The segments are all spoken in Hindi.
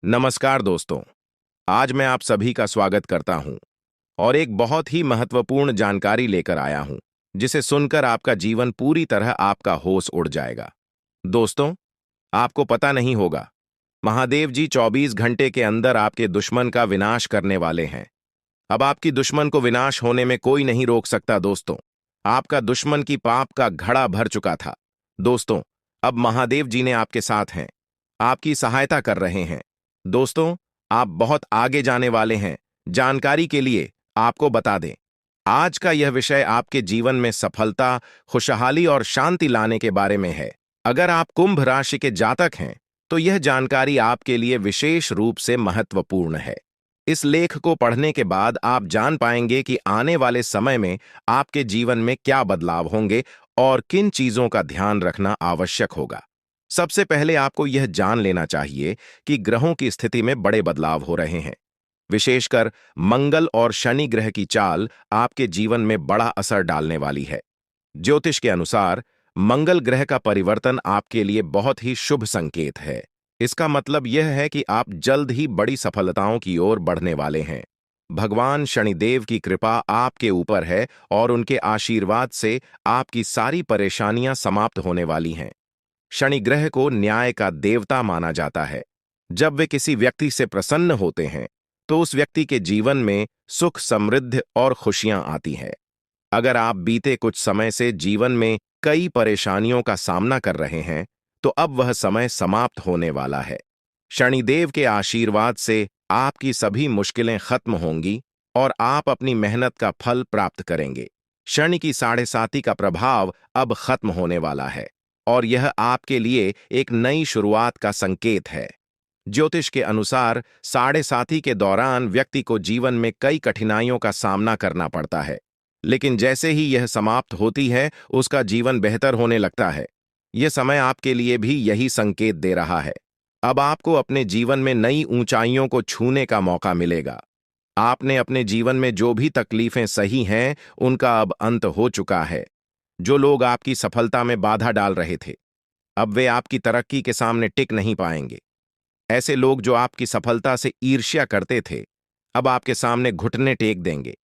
नमस्कार दोस्तों। आज मैं आप सभी का स्वागत करता हूं और एक बहुत ही महत्वपूर्ण जानकारी लेकर आया हूं, जिसे सुनकर आपका जीवन पूरी तरह आपका होश उड़ जाएगा। दोस्तों, आपको पता नहीं होगा, महादेव जी 24 घंटे के अंदर आपके दुश्मन का विनाश करने वाले हैं। अब आपकी दुश्मन को विनाश होने में कोई नहीं रोक सकता दोस्तों। आपका दुश्मन की पाप का घड़ा भर चुका था। दोस्तों, अब महादेव जी ने आपके साथ हैं, आपकी सहायता कर रहे हैं। दोस्तों, आप बहुत आगे जाने वाले हैं। जानकारी के लिए आपको बता दें, आज का यह विषय आपके जीवन में सफलता, खुशहाली और शांति लाने के बारे में है। अगर आप कुंभ राशि के जातक हैं, तो यह जानकारी आपके लिए विशेष रूप से महत्वपूर्ण है। इस लेख को पढ़ने के बाद आप जान पाएंगे कि आने वाले समय में आपके जीवन में क्या बदलाव होंगे और किन चीजों का ध्यान रखना आवश्यक होगा। सबसे पहले आपको यह जान लेना चाहिए कि ग्रहों की स्थिति में बड़े बदलाव हो रहे हैं। विशेषकर मंगल और शनि ग्रह की चाल आपके जीवन में बड़ा असर डालने वाली है। ज्योतिष के अनुसार मंगल ग्रह का परिवर्तन आपके लिए बहुत ही शुभ संकेत है। इसका मतलब यह है कि आप जल्द ही बड़ी सफलताओं की ओर बढ़ने वाले हैं। भगवान शनिदेव की कृपा आपके ऊपर है और उनके आशीर्वाद से आपकी सारी परेशानियां समाप्त होने वाली हैं। शनि ग्रह को न्याय का देवता माना जाता है। जब वे किसी व्यक्ति से प्रसन्न होते हैं, तो उस व्यक्ति के जीवन में सुख, समृद्धि और खुशियां आती हैं। अगर आप बीते कुछ समय से जीवन में कई परेशानियों का सामना कर रहे हैं, तो अब वह समय समाप्त होने वाला है। शनिदेव के आशीर्वाद से आपकी सभी मुश्किलें खत्म होंगी और आप अपनी मेहनत का फल प्राप्त करेंगे। शनि की साढ़े साती का प्रभाव अब खत्म होने वाला है और यह आपके लिए एक नई शुरुआत का संकेत है। ज्योतिष के अनुसार साढ़े साती के दौरान व्यक्ति को जीवन में कई कठिनाइयों का सामना करना पड़ता है, लेकिन जैसे ही यह समाप्त होती है, उसका जीवन बेहतर होने लगता है। यह समय आपके लिए भी यही संकेत दे रहा है। अब आपको अपने जीवन में नई ऊंचाइयों को छूने का मौका मिलेगा। आपने अपने जीवन में जो भी तकलीफें सही हैं, उनका अब अंत हो चुका है। जो लोग आपकी सफलता में बाधा डाल रहे थे, अब वे आपकी तरक्की के सामने टिक नहीं पाएंगे। ऐसे लोग जो आपकी सफलता से ईर्ष्या करते थे, अब आपके सामने घुटने टेक देंगे।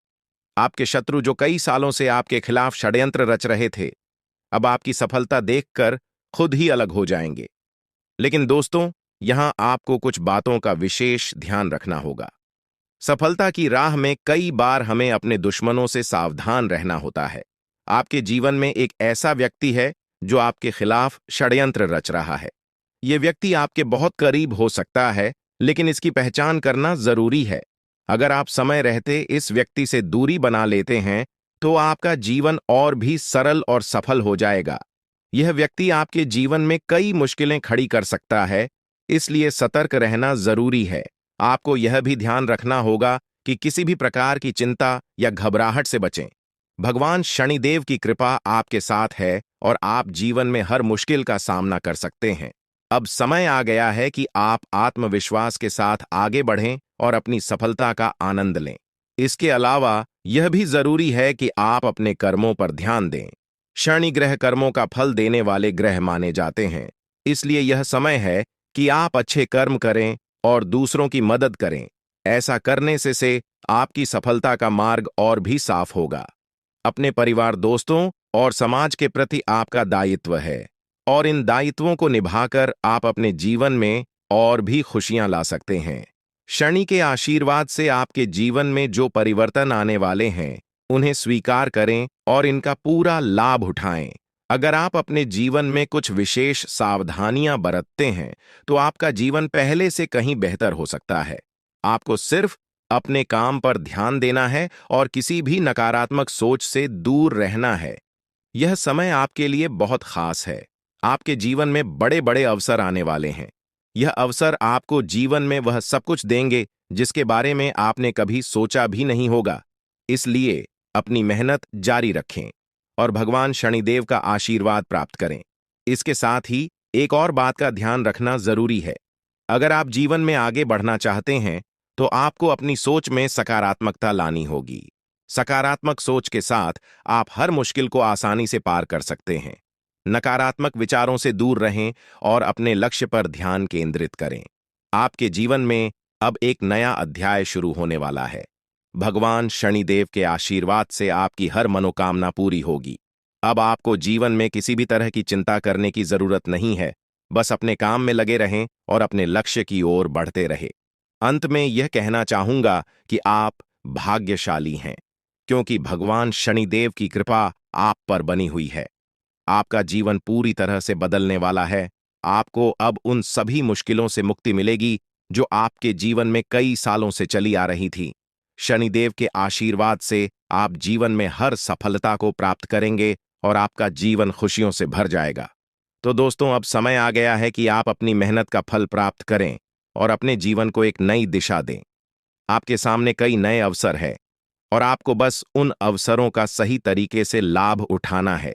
आपके शत्रु जो कई सालों से आपके खिलाफ षड्यंत्र रच रहे थे, अब आपकी सफलता देखकर खुद ही अलग हो जाएंगे। लेकिन दोस्तों, यहां आपको कुछ बातों का विशेष ध्यान रखना होगा। सफलता की राह में कई बार हमें अपने दुश्मनों से सावधान रहना होता है। आपके जीवन में एक ऐसा व्यक्ति है जो आपके खिलाफ षड्यंत्र रच रहा है। यह व्यक्ति आपके बहुत करीब हो सकता है, लेकिन इसकी पहचान करना जरूरी है। अगर आप समय रहते इस व्यक्ति से दूरी बना लेते हैं, तो आपका जीवन और भी सरल और सफल हो जाएगा। यह व्यक्ति आपके जीवन में कई मुश्किलें खड़ी कर सकता है, इसलिए सतर्क रहना जरूरी है। आपको यह भी ध्यान रखना होगा कि किसी भी प्रकार की चिंता या घबराहट से बचें। भगवान शनिदेव की कृपा आपके साथ है और आप जीवन में हर मुश्किल का सामना कर सकते हैं। अब समय आ गया है कि आप आत्मविश्वास के साथ आगे बढ़ें और अपनी सफलता का आनंद लें। इसके अलावा यह भी जरूरी है कि आप अपने कर्मों पर ध्यान दें। शनि ग्रह कर्मों का फल देने वाले ग्रह माने जाते हैं, इसलिए यह समय है कि आप अच्छे कर्म करें और दूसरों की मदद करें। ऐसा करने से आपकी सफलता का मार्ग और भी साफ होगा। अपने परिवार, दोस्तों और समाज के प्रति आपका दायित्व है और इन दायित्वों को निभाकर आप अपने जीवन में और भी खुशियां ला सकते हैं। शनि के आशीर्वाद से आपके जीवन में जो परिवर्तन आने वाले हैं, उन्हें स्वीकार करें और इनका पूरा लाभ उठाएं। अगर आप अपने जीवन में कुछ विशेष सावधानियां बरतते हैं, तो आपका जीवन पहले से कहीं बेहतर हो सकता है। आपको सिर्फ अपने काम पर ध्यान देना है और किसी भी नकारात्मक सोच से दूर रहना है। यह समय आपके लिए बहुत खास है। आपके जीवन में बड़े बड़े अवसर आने वाले हैं। यह अवसर आपको जीवन में वह सब कुछ देंगे जिसके बारे में आपने कभी सोचा भी नहीं होगा। इसलिए अपनी मेहनत जारी रखें और भगवान शनिदेव का आशीर्वाद प्राप्त करें। इसके साथ ही एक और बात का ध्यान रखना जरूरी है। अगर आप जीवन में आगे बढ़ना चाहते हैं, तो आपको अपनी सोच में सकारात्मकता लानी होगी। सकारात्मक सोच के साथ आप हर मुश्किल को आसानी से पार कर सकते हैं। नकारात्मक विचारों से दूर रहें और अपने लक्ष्य पर ध्यान केंद्रित करें। आपके जीवन में अब एक नया अध्याय शुरू होने वाला है। भगवान शनिदेव के आशीर्वाद से आपकी हर मनोकामना पूरी होगी। अब आपको जीवन में किसी भी तरह की चिंता करने की जरूरत नहीं है। बस अपने काम में लगे रहें और अपने लक्ष्य की ओर बढ़ते रहें। अंत में यह कहना चाहूंगा कि आप भाग्यशाली हैं, क्योंकि भगवान शनिदेव की कृपा आप पर बनी हुई है। आपका जीवन पूरी तरह से बदलने वाला है। आपको अब उन सभी मुश्किलों से मुक्ति मिलेगी जो आपके जीवन में कई सालों से चली आ रही थी। शनिदेव के आशीर्वाद से आप जीवन में हर सफलता को प्राप्त करेंगे और आपका जीवन खुशियों से भर जाएगा। तो दोस्तों, अब समय आ गया है कि आप अपनी मेहनत का फल प्राप्त करें और अपने जीवन को एक नई दिशा दें। आपके सामने कई नए अवसर हैं और आपको बस उन अवसरों का सही तरीके से लाभ उठाना है।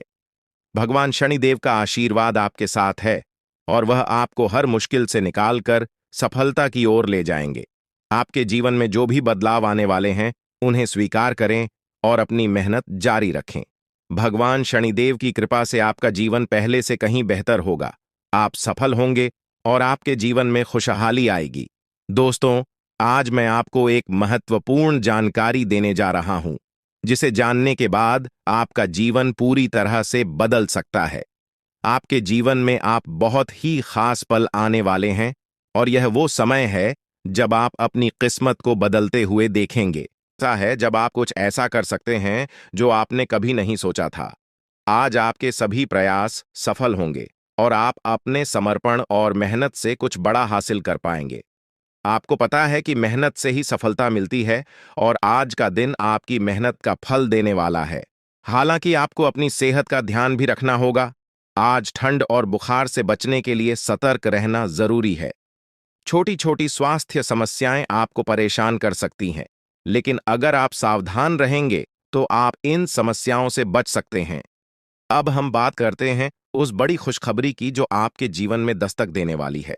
भगवान शनिदेव का आशीर्वाद आपके साथ है और वह आपको हर मुश्किल से निकालकर सफलता की ओर ले जाएंगे। आपके जीवन में जो भी बदलाव आने वाले हैं, उन्हें स्वीकार करें और अपनी मेहनत जारी रखें। भगवान शनिदेव की कृपा से आपका जीवन पहले से कहीं बेहतर होगा। आप सफल होंगे और आपके जीवन में खुशहाली आएगी। दोस्तों, आज मैं आपको एक महत्वपूर्ण जानकारी देने जा रहा हूं, जिसे जानने के बाद आपका जीवन पूरी तरह से बदल सकता है। आपके जीवन में आप बहुत ही खास पल आने वाले हैं और यह वो समय है जब आप अपनी किस्मत को बदलते हुए देखेंगे। ऐसा है जब आप कुछ ऐसा कर सकते हैं जो आपने कभी नहीं सोचा था। आज आपके सभी प्रयास सफल होंगे और आप अपने समर्पण और मेहनत से कुछ बड़ा हासिल कर पाएंगे। आपको पता है कि मेहनत से ही सफलता मिलती है और आज का दिन आपकी मेहनत का फल देने वाला है। हालांकि आपको अपनी सेहत का ध्यान भी रखना होगा। आज ठंड और बुखार से बचने के लिए सतर्क रहना जरूरी है। छोटी छोटी स्वास्थ्य समस्याएं आपको परेशान कर सकती हैं, लेकिन अगर आप सावधान रहेंगे तो आप इन समस्याओं से बच सकते हैं। अब हम बात करते हैं उस बड़ी खुशखबरी की जो आपके जीवन में दस्तक देने वाली है।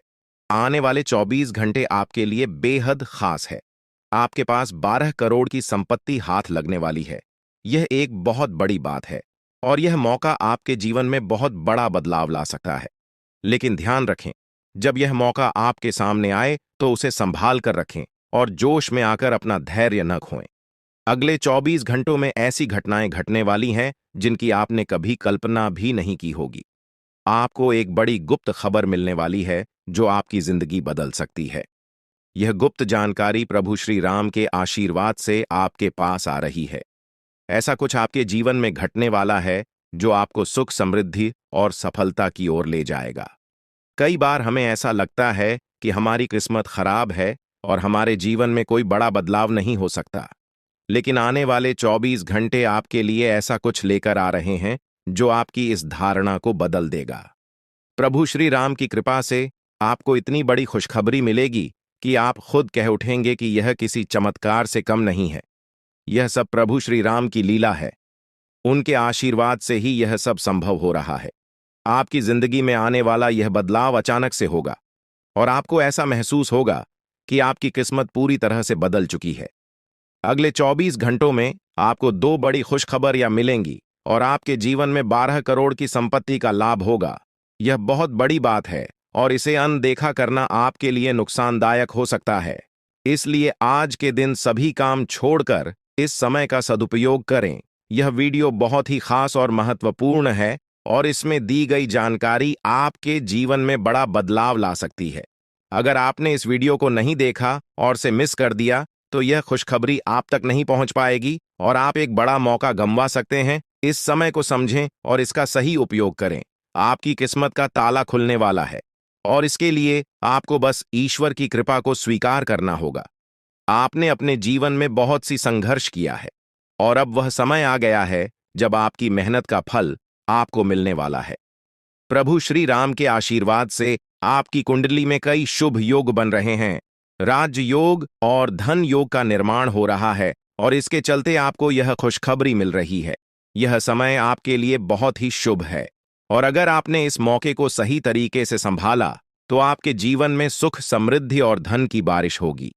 आने वाले 24 घंटे आपके लिए बेहद खास है। आपके पास 12 करोड़ की संपत्ति हाथ लगने वाली है। यह एक बहुत बड़ी बात है और यह मौका आपके जीवन में बहुत बड़ा बदलाव ला सकता है। लेकिन ध्यान रखें, जब यह मौका आपके सामने आए तो उसे संभाल कर रखें और जोश में आकर अपना धैर्य न खोएं। अगले 24 घंटों में ऐसी घटनाएं घटने वाली हैं जिनकी आपने कभी कल्पना भी नहीं की होगी। आपको एक बड़ी गुप्त खबर मिलने वाली है जो आपकी जिंदगी बदल सकती है। यह गुप्त जानकारी प्रभु श्री राम के आशीर्वाद से आपके पास आ रही है। ऐसा कुछ आपके जीवन में घटने वाला है जो आपको सुख, समृद्धि और सफलता की ओर ले जाएगा। कई बार हमें ऐसा लगता है कि हमारी किस्मत खराब है और हमारे जीवन में कोई बड़ा बदलाव नहीं हो सकता। लेकिन आने वाले 24 घंटे आपके लिए ऐसा कुछ लेकर आ रहे हैं जो आपकी इस धारणा को बदल देगा। प्रभु श्री राम की कृपा से आपको इतनी बड़ी खुशखबरी मिलेगी कि आप खुद कह उठेंगे कि यह किसी चमत्कार से कम नहीं है। यह सब प्रभु श्री राम की लीला है। उनके आशीर्वाद से ही यह सब संभव हो रहा है। आपकी जिंदगी में आने वाला यह बदलाव अचानक से होगा और आपको ऐसा महसूस होगा कि आपकी किस्मत पूरी तरह से बदल चुकी है। अगले 24 घंटों में आपको 2 बड़ी खुशखबरियां मिलेंगी और आपके जीवन में 12 करोड़ की संपत्ति का लाभ होगा। यह बहुत बड़ी बात है और इसे अनदेखा करना आपके लिए नुकसानदायक हो सकता है। इसलिए आज के दिन सभी काम छोड़कर इस समय का सदुपयोग करें। यह वीडियो बहुत ही खास और महत्वपूर्ण है और इसमें दी गई जानकारी आपके जीवन में बड़ा बदलाव ला सकती है। अगर आपने इस वीडियो को नहीं देखा और से मिस कर दिया तो यह खुशखबरी आप तक नहीं पहुंच पाएगी और आप एक बड़ा मौका गंवा सकते हैं। इस समय को समझें और इसका सही उपयोग करें। आपकी किस्मत का ताला खुलने वाला है और इसके लिए आपको बस ईश्वर की कृपा को स्वीकार करना होगा। आपने अपने जीवन में बहुत सी संघर्ष किया है और अब वह समय आ गया है जब आपकी मेहनत का फल आपको मिलने वाला है। प्रभु श्री राम के आशीर्वाद से आपकी कुंडली में कई शुभ योग बन रहे हैं। राज योग और धन योग का निर्माण हो रहा है और इसके चलते आपको यह खुशखबरी मिल रही है। यह समय आपके लिए बहुत ही शुभ है और अगर आपने इस मौके को सही तरीके से संभाला तो आपके जीवन में सुख, समृद्धि और धन की बारिश होगी।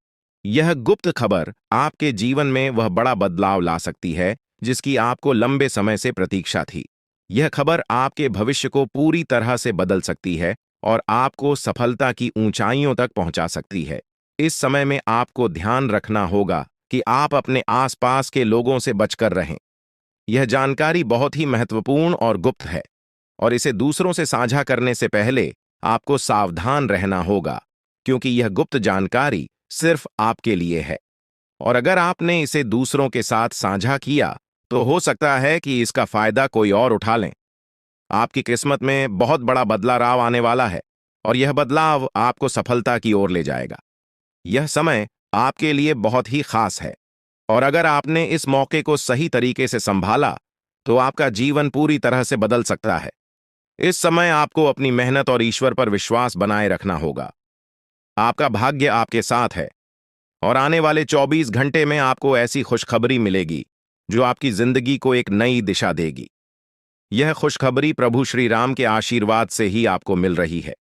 यह गुप्त खबर आपके जीवन में वह बड़ा बदलाव ला सकती है जिसकी आपको लंबे समय से प्रतीक्षा थी। यह खबर आपके भविष्य को पूरी तरह से बदल सकती है और आपको सफलता की ऊंचाइयों तक पहुंचा सकती है। इस समय में आपको ध्यान रखना होगा कि आप अपने आसपास के लोगों से बचकर रहें। यह जानकारी बहुत ही महत्वपूर्ण और गुप्त है, और इसे दूसरों से साझा करने से पहले आपको सावधान रहना होगा, क्योंकि यह गुप्त जानकारी सिर्फ आपके लिए है। और अगर आपने इसे दूसरों के साथ साझा किया, तो हो सकता है कि इसका फायदा कोई और उठा लें। आपकी किस्मत में बहुत बड़ा बदलाव आने वाला है, और यह बदलाव आपको सफलता की ओर ले जाएगा। यह समय आपके लिए बहुत ही खास है, और अगर आपने इस मौके को सही तरीके से संभाला, तो आपका जीवन पूरी तरह से बदल सकता है। इस समय आपको अपनी मेहनत और ईश्वर पर विश्वास बनाए रखना होगा। आपका भाग्य आपके साथ है, और आने वाले 24 घंटे में आपको ऐसी खुशखबरी मिलेगी जो आपकी जिंदगी को एक नई दिशा देगी। यह खुशखबरी प्रभु श्री राम के आशीर्वाद से ही आपको मिल रही है,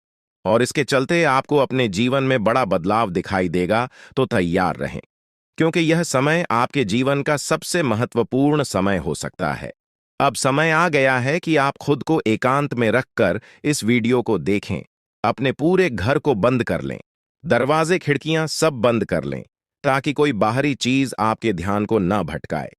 और इसके चलते आपको अपने जीवन में बड़ा बदलाव दिखाई देगा। तो तैयार रहें, क्योंकि यह समय आपके जीवन का सबसे महत्वपूर्ण समय हो सकता है। अब समय आ गया है कि आप खुद को एकांत में रखकर इस वीडियो को देखें। अपने पूरे घर को बंद कर लें, दरवाजे खिड़कियां सब बंद कर लें, ताकि कोई बाहरी चीज आपके ध्यान को न भटकाए।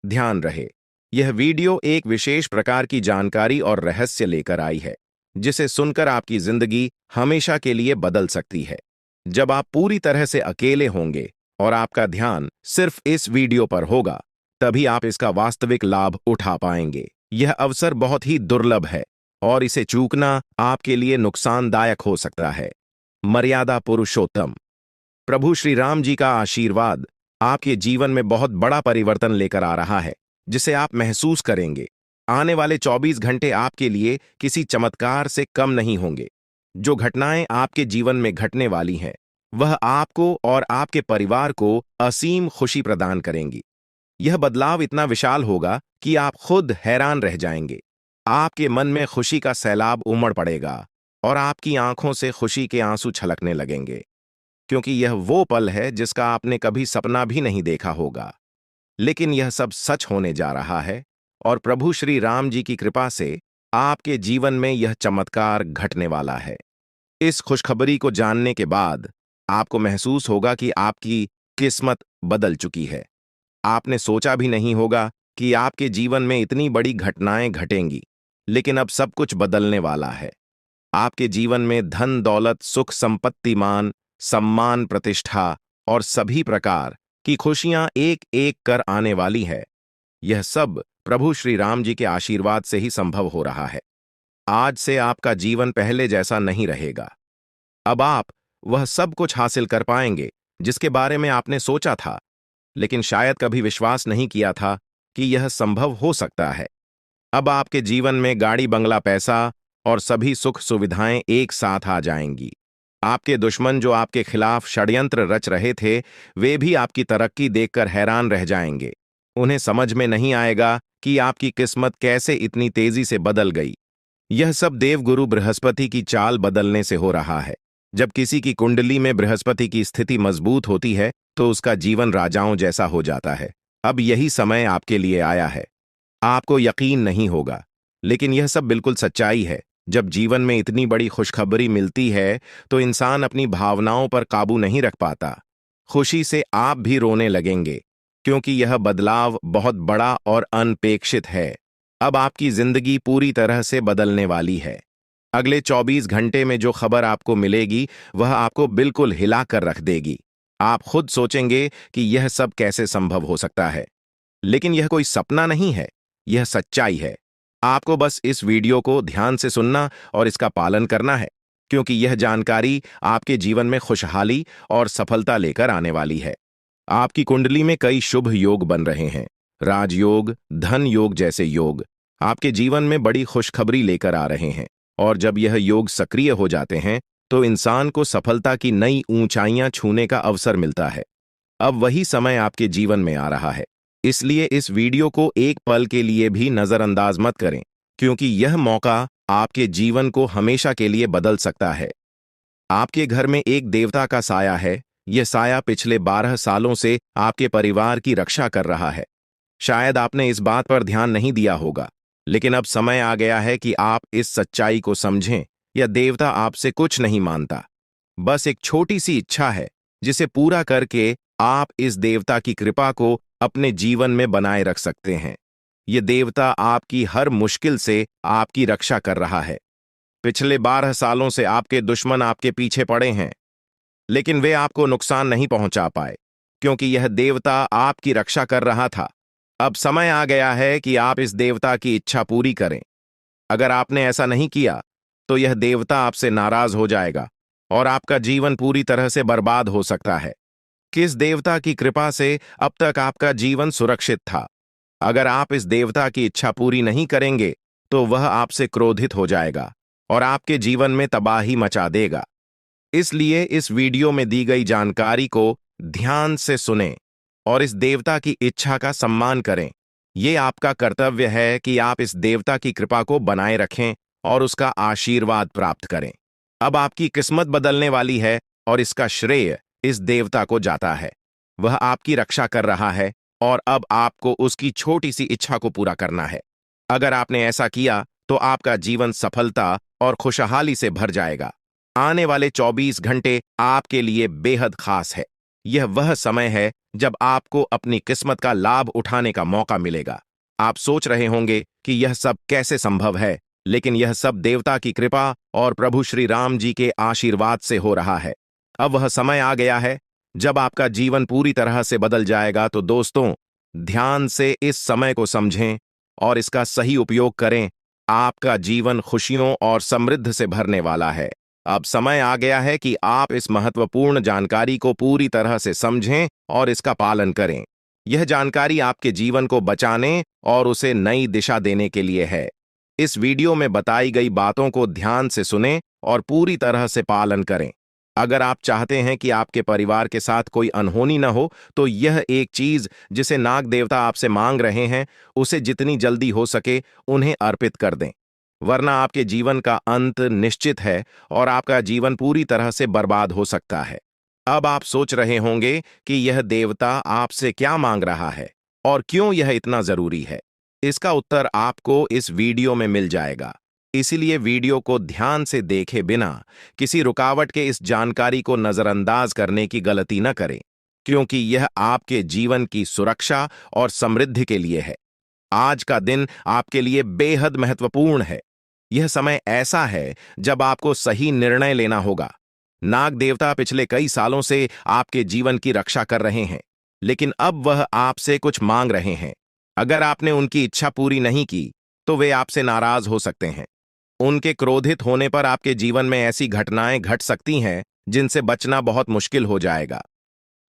ध्यान रहे, यह वीडियो एक विशेष प्रकार की जानकारी और रहस्य लेकर आई है, जिसे सुनकर आपकी जिंदगी हमेशा के लिए बदल सकती है। जब आप पूरी तरह से अकेले होंगे और आपका ध्यान सिर्फ इस वीडियो पर होगा, तभी आप इसका वास्तविक लाभ उठा पाएंगे। यह अवसर बहुत ही दुर्लभ है, और इसे चूकना आपके लिए नुकसानदायक हो सकता है। मर्यादा पुरुषोत्तम प्रभु श्री राम जी का आशीर्वाद आपके जीवन में बहुत बड़ा परिवर्तन लेकर आ रहा है, जिसे आप महसूस करेंगे। आने वाले 24 घंटे आपके लिए किसी चमत्कार से कम नहीं होंगे। जो घटनाएं आपके जीवन में घटने वाली हैं, वह आपको और आपके परिवार को असीम खुशी प्रदान करेंगी। यह बदलाव इतना विशाल होगा कि आप खुद हैरान रह जाएंगे। आपके मन में खुशी का सैलाब उमड़ पड़ेगा, और आपकी आंखों से खुशी के आंसू छलकने लगेंगे, क्योंकि यह वो पल है जिसका आपने कभी सपना भी नहीं देखा होगा। लेकिन यह सब सच होने जा रहा है, और प्रभु श्री राम जी की कृपा से आपके जीवन में यह चमत्कार घटने वाला है। इस खुशखबरी को जानने के बाद आपको महसूस होगा कि आपकी किस्मत बदल चुकी है। आपने सोचा भी नहीं होगा कि आपके जीवन में इतनी बड़ी घटनाएं घटेंगी, लेकिन अब सब कुछ बदलने वाला है। आपके जीवन में धन दौलत, सुख संपत्ति, मान सम्मान, प्रतिष्ठा और सभी प्रकार की खुशियां एक एक कर आने वाली है। यह सब प्रभु श्री राम जी के आशीर्वाद से ही संभव हो रहा है। आज से आपका जीवन पहले जैसा नहीं रहेगा। अब आप वह सब कुछ हासिल कर पाएंगे जिसके बारे में आपने सोचा था, लेकिन शायद कभी विश्वास नहीं किया था कि यह संभव हो सकता है। अब आपके जीवन में गाड़ी, बंगला, पैसा और सभी सुख सुविधाएं एक साथ आ जाएंगी। आपके दुश्मन जो आपके खिलाफ षड्यंत्र रच रहे थे, वे भी आपकी तरक्की देखकर हैरान रह जाएंगे। उन्हें समझ में नहीं आएगा कि आपकी किस्मत कैसे इतनी तेजी से बदल गई। यह सब देवगुरु बृहस्पति की चाल बदलने से हो रहा है। जब किसी की कुंडली में बृहस्पति की स्थिति मजबूत होती है, तो उसका जीवन राजाओं जैसा हो जाता है। अब यही समय आपके लिए आया है। आपको यकीन नहीं होगा, लेकिन यह सब बिल्कुल सच्चाई है। जब जीवन में इतनी बड़ी खुशखबरी मिलती है, तो इंसान अपनी भावनाओं पर काबू नहीं रख पाता। खुशी से आप भी रोने लगेंगे, क्योंकि यह बदलाव बहुत बड़ा और अनपेक्षित है। अब आपकी जिंदगी पूरी तरह से बदलने वाली है। अगले 24 घंटे में जो खबर आपको मिलेगी, वह आपको बिल्कुल हिला कर रख देगी। आप खुद सोचेंगे कि यह सब कैसे संभव हो सकता है, लेकिन यह कोई सपना नहीं है, यह सच्चाई है। आपको बस इस वीडियो को ध्यान से सुनना और इसका पालन करना है, क्योंकि यह जानकारी आपके जीवन में खुशहाली और सफलता लेकर आने वाली है। आपकी कुंडली में कई शुभ योग बन रहे हैं। राजयोग, धन योग जैसे योग आपके जीवन में बड़ी खुशखबरी लेकर आ रहे हैं, और जब यह योग सक्रिय हो जाते हैं, तो इंसान को सफलता की नई ऊंचाइयां छूने का अवसर मिलता है। अब वही समय आपके जीवन में आ रहा है, इसलिए इस वीडियो को एक पल के लिए भी नजरअंदाज मत करें, क्योंकि यह मौका आपके जीवन को हमेशा के लिए बदल सकता है। आपके घर में एक देवता का साया है। यह साया पिछले 12 सालों से आपके परिवार की रक्षा कर रहा है। शायद आपने इस बात पर ध्यान नहीं दिया होगा, लेकिन अब समय आ गया है कि आप इस सच्चाई को समझें यह देवता आपसे कुछ नहीं मानता, बस एक छोटी सी इच्छा है जिसे पूरा करके आप इस देवता की कृपा को अपने जीवन में बनाए रख सकते हैं। यह देवता आपकी हर मुश्किल से आपकी रक्षा कर रहा है। पिछले 12 सालों से आपके दुश्मन आपके पीछे पड़े हैं, लेकिन वे आपको नुकसान नहीं पहुंचा पाए, क्योंकि यह देवता आपकी रक्षा कर रहा था। अब समय आ गया है कि आप इस देवता की इच्छा पूरी करें। अगर आपने ऐसा नहीं किया, तो यह देवता आपसे नाराज हो जाएगा और आपका जीवन पूरी तरह से बर्बाद हो सकता है। किस देवता की कृपा से अब तक आपका जीवन सुरक्षित था? अगर आप इस देवता की इच्छा पूरी नहीं करेंगे, तो वह आपसे क्रोधित हो जाएगा और आपके जीवन में तबाही मचा देगा। इसलिए इस वीडियो में दी गई जानकारी को ध्यान से सुनें और इस देवता की इच्छा का सम्मान करें। ये आपका कर्तव्य है कि आप इस देवता की कृपा को बनाए रखें और उसका आशीर्वाद प्राप्त करें। अब आपकी किस्मत बदलने वाली है और इसका श्रेय इस देवता को जाता है। वह आपकी रक्षा कर रहा है और अब आपको उसकी छोटी सी इच्छा को पूरा करना है। अगर आपने ऐसा किया, तो आपका जीवन सफलता और खुशहाली से भर जाएगा। आने वाले 24 घंटे आपके लिए बेहद खास है। यह वह समय है जब आपको अपनी किस्मत का लाभ उठाने का मौका मिलेगा। आप सोच रहे होंगे कि यह सब कैसे संभव है, लेकिन यह सब देवता की कृपा और प्रभु श्री राम जी के आशीर्वाद से हो रहा है। अब वह समय आ गया है जब आपका जीवन पूरी तरह से बदल जाएगा। तो दोस्तों, ध्यान से इस समय को समझें और इसका सही उपयोग करें। आपका जीवन खुशियों और समृद्धि से भरने वाला है। अब समय आ गया है कि आप इस महत्वपूर्ण जानकारी को पूरी तरह से समझें और इसका पालन करें। यह जानकारी आपके जीवन को बचाने और उसे नई दिशा देने के लिए है। इस वीडियो में बताई गई बातों को ध्यान से सुनें और पूरी तरह से पालन करें। अगर आप चाहते हैं कि आपके परिवार के साथ कोई अनहोनी न हो, तो यह एक चीज जिसे नाग देवता आपसे मांग रहे हैं, उसे जितनी जल्दी हो सके उन्हें अर्पित कर दें, वरना आपके जीवन का अंत निश्चित है और आपका जीवन पूरी तरह से बर्बाद हो सकता है। अब आप सोच रहे होंगे कि यह देवता आपसे क्या मांग रहा है और क्यों यह इतना जरूरी है। इसका उत्तर आपको इस वीडियो में मिल जाएगा। इसीलिए वीडियो को ध्यान से देखे बिना किसी रुकावट के इस जानकारी को नजरअंदाज करने की गलती न करें, क्योंकि यह आपके जीवन की सुरक्षा और समृद्धि के लिए है। आज का दिन आपके लिए बेहद महत्वपूर्ण है। यह समय ऐसा है जब आपको सही निर्णय लेना होगा। नाग देवता पिछले कई सालों से आपके जीवन की रक्षा कर रहे हैं, लेकिन अब वह आपसे कुछ मांग रहे हैं। अगर आपने उनकी इच्छा पूरी नहीं की, तो वे आपसे नाराज हो सकते हैं। उनके क्रोधित होने पर आपके जीवन में ऐसी घटनाएं घट सकती हैं जिनसे बचना बहुत मुश्किल हो जाएगा।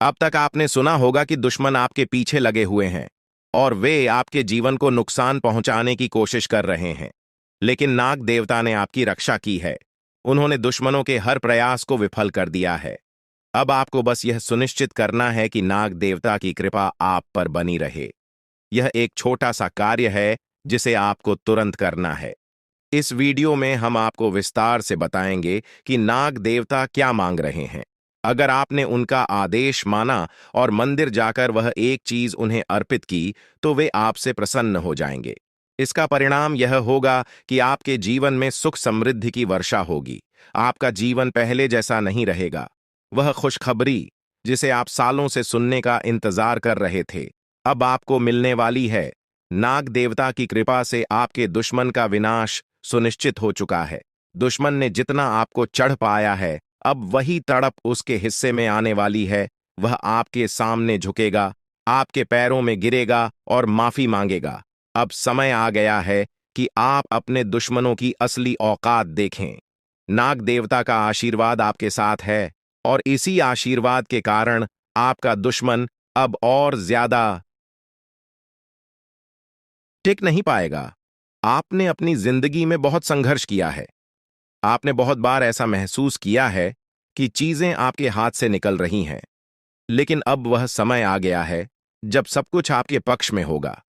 अब तक आपने सुना होगा कि दुश्मन आपके पीछे लगे हुए हैं और वे आपके जीवन को नुकसान पहुंचाने की कोशिश कर रहे हैं, लेकिन नाग देवता ने आपकी रक्षा की है। उन्होंने दुश्मनों के हर प्रयास को विफल कर दिया है। अब आपको बस यह सुनिश्चित करना है कि नाग देवता की कृपा आप पर बनी रहे। यह एक छोटा सा कार्य है जिसे आपको तुरंत करना है। इस वीडियो में हम आपको विस्तार से बताएंगे कि नाग देवता क्या मांग रहे हैं। अगर आपने उनका आदेश माना और मंदिर जाकर वह एक चीज उन्हें अर्पित की, तो वे आपसे प्रसन्न हो जाएंगे। इसका परिणाम यह होगा कि आपके जीवन में सुख समृद्धि की वर्षा होगी। आपका जीवन पहले जैसा नहीं रहेगा। वह खुशखबरी जिसे आप सालों से सुनने का इंतजार कर रहे थे, अब आपको मिलने वाली है। नाग देवता की कृपा से आपके दुश्मन का विनाश सुनिश्चित हो चुका है। दुश्मन ने जितना आपको चढ़ पाया है, अब वही तड़प उसके हिस्से में आने वाली है। वह आपके सामने झुकेगा, आपके पैरों में गिरेगा और माफी मांगेगा। अब समय आ गया है कि आप अपने दुश्मनों की असली औकात देखें। नाग देवता का आशीर्वाद आपके साथ है और इसी आशीर्वाद के कारण आपका दुश्मन अब और ज्यादा टिक नहीं पाएगा। आपने अपनी जिंदगी में बहुत संघर्ष किया है। आपने बहुत बार ऐसा महसूस किया है कि चीजें आपके हाथ से निकल रही हैं, लेकिन अब वह समय आ गया है जब सब कुछ आपके पक्ष में होगा।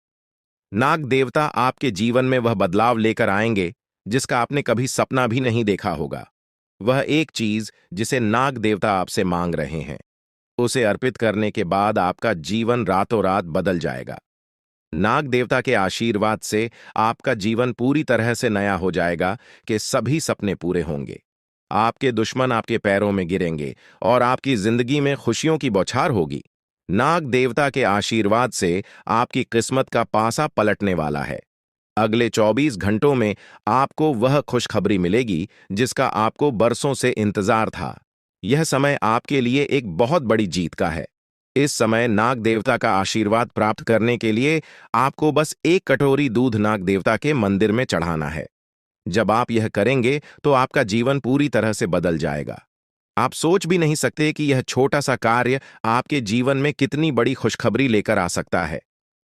नाग देवता आपके जीवन में वह बदलाव लेकर आएंगे जिसका आपने कभी सपना भी नहीं देखा होगा। वह एक चीज जिसे नाग देवता आपसे मांग रहे हैं, उसे अर्पित करने के बाद आपका जीवन रातों रात बदल जाएगा। नाग देवता के आशीर्वाद से आपका जीवन पूरी तरह से नया हो जाएगा कि सभी सपने पूरे होंगे। आपके दुश्मन आपके पैरों में गिरेंगे और आपकी जिंदगी में खुशियों की बौछार होगी। नाग देवता के आशीर्वाद से आपकी किस्मत का पासा पलटने वाला है। अगले 24 घंटों में आपको वह खुशखबरी मिलेगी जिसका आपको बरसों से इंतजार था। यह समय आपके लिए एक बहुत बड़ी जीत का है। इस समय नाग देवता का आशीर्वाद प्राप्त करने के लिए आपको बस एक कटोरी दूध नाग देवता के मंदिर में चढ़ाना है। जब आप यह करेंगे तो आपका जीवन पूरी तरह से बदल जाएगा। आप सोच भी नहीं सकते कि यह छोटा सा कार्य आपके जीवन में कितनी बड़ी खुशखबरी लेकर आ सकता है।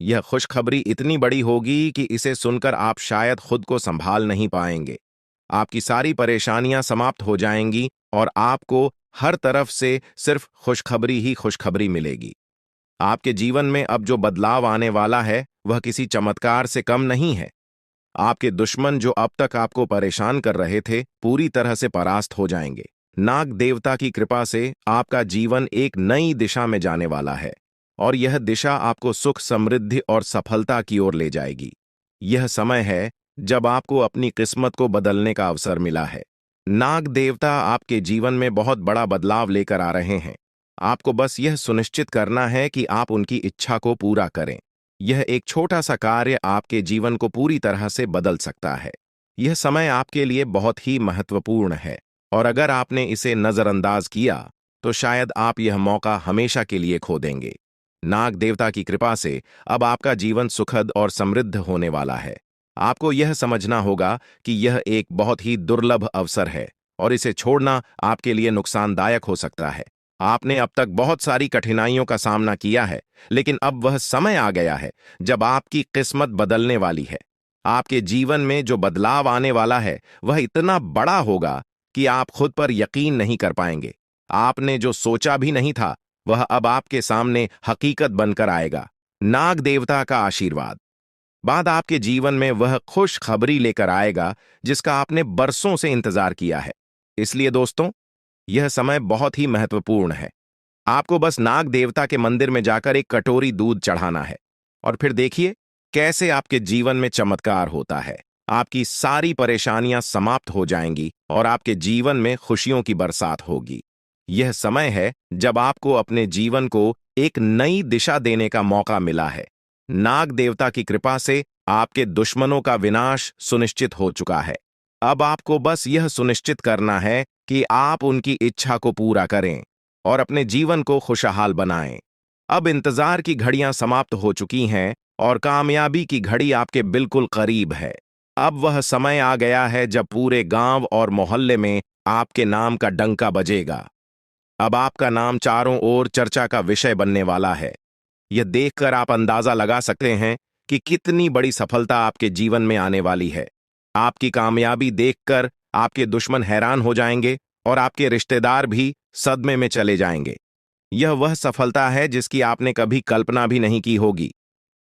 यह खुशखबरी इतनी बड़ी होगी कि इसे सुनकर आप शायद खुद को संभाल नहीं पाएंगे। आपकी सारी परेशानियां समाप्त हो जाएंगी और आपको हर तरफ से सिर्फ खुशखबरी ही खुशखबरी मिलेगी। आपके जीवन में अब जो बदलाव आने वाला है वह किसी चमत्कार से कम नहीं है। आपके दुश्मन जो अब तक आपको परेशान कर रहे थे पूरी तरह से परास्त हो जाएंगे। नाग देवता की कृपा से आपका जीवन एक नई दिशा में जाने वाला है और यह दिशा आपको सुख, समृद्धि और सफलता की ओर ले जाएगी। यह समय है जब आपको अपनी किस्मत को बदलने का अवसर मिला है। नाग देवता आपके जीवन में बहुत बड़ा बदलाव लेकर आ रहे हैं। आपको बस यह सुनिश्चित करना है कि आप उनकी इच्छा को पूरा करें। यह एक छोटा सा कार्य आपके जीवन को पूरी तरह से बदल सकता है। यह समय आपके लिए बहुत ही महत्वपूर्ण है और अगर आपने इसे नजरअंदाज किया तो शायद आप यह मौका हमेशा के लिए खो देंगे। नाग देवता की कृपा से अब आपका जीवन सुखद और समृद्ध होने वाला है। आपको यह समझना होगा कि यह एक बहुत ही दुर्लभ अवसर है और इसे छोड़ना आपके लिए नुकसानदायक हो सकता है। आपने अब तक बहुत सारी कठिनाइयों का सामना किया है, लेकिन अब वह समय आ गया है जब आपकी किस्मत बदलने वाली है। आपके जीवन में जो बदलाव आने वाला है वह इतना बड़ा होगा कि आप खुद पर यकीन नहीं कर पाएंगे। आपने जो सोचा भी नहीं था वह अब आपके सामने हकीकत बनकर आएगा। नाग देवता का आशीर्वाद बाद आपके जीवन में वह खुश खबरी लेकर आएगा जिसका आपने बरसों से इंतजार किया है। इसलिए दोस्तों, यह समय बहुत ही महत्वपूर्ण है। आपको बस नाग देवता के मंदिर में जाकर एक कटोरी दूध चढ़ाना है और फिर देखिए कैसे आपके जीवन में चमत्कार होता है। आपकी सारी परेशानियां समाप्त हो जाएंगी और आपके जीवन में खुशियों की बरसात होगी। यह समय है जब आपको अपने जीवन को एक नई दिशा देने का मौका मिला है। नाग देवता की कृपा से आपके दुश्मनों का विनाश सुनिश्चित हो चुका है। अब आपको बस यह सुनिश्चित करना है कि आप उनकी इच्छा को पूरा करें और अपने जीवन को खुशहाल बनाएं। अब इंतजार की घड़ियां समाप्त हो चुकी हैं और कामयाबी की घड़ी आपके बिल्कुल करीब है। अब वह समय आ गया है जब पूरे गांव और मोहल्ले में आपके नाम का डंका बजेगा। अब आपका नाम चारों ओर चर्चा का विषय बनने वाला है। यह देखकर आप अंदाजा लगा सकते हैं कि कितनी बड़ी सफलता आपके जीवन में आने वाली है। आपकी कामयाबी देखकर आपके दुश्मन हैरान हो जाएंगे और आपके रिश्तेदार भी सदमे में चले जाएंगे। यह वह सफलता है जिसकी आपने कभी कल्पना भी नहीं की होगी।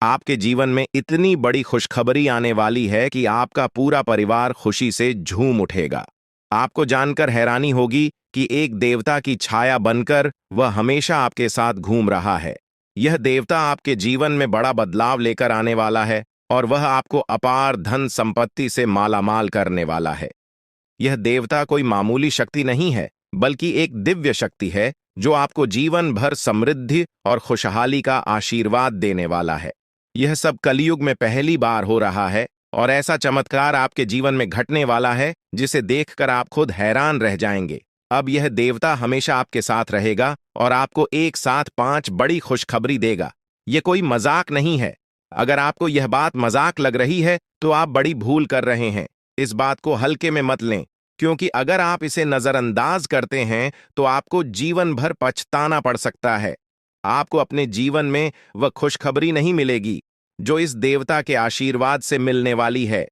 आपके जीवन में इतनी बड़ी खुशखबरी आने वाली है कि आपका पूरा परिवार खुशी से झूम उठेगा। आपको जानकर हैरानी होगी कि एक देवता की छाया बनकर वह हमेशा आपके साथ घूम रहा है। यह देवता आपके जीवन में बड़ा बदलाव लेकर आने वाला है और वह आपको अपार धन संपत्ति से मालामाल करने वाला है। यह देवता कोई मामूली शक्ति नहीं है, बल्कि एक दिव्य शक्ति है जो आपको जीवन भर समृद्धि और खुशहाली का आशीर्वाद देने वाला है। यह सब कलयुग में पहली बार हो रहा है और ऐसा चमत्कार आपके जीवन में घटने वाला है जिसे देखकर आप खुद हैरान रह जाएंगे। अब यह देवता हमेशा आपके साथ रहेगा और आपको एक साथ 5 बड़ी खुशखबरी देगा। यह कोई मजाक नहीं है। अगर आपको यह बात मजाक लग रही है तो आप बड़ी भूल कर रहे हैं। इस बात को हल्के में मत लें, क्योंकि अगर आप इसे नजरअंदाज करते हैं तो आपको जीवन भर पछताना पड़ सकता है। आपको अपने जीवन में वह खुशखबरी नहीं मिलेगी जो इस देवता के आशीर्वाद से मिलने वाली है।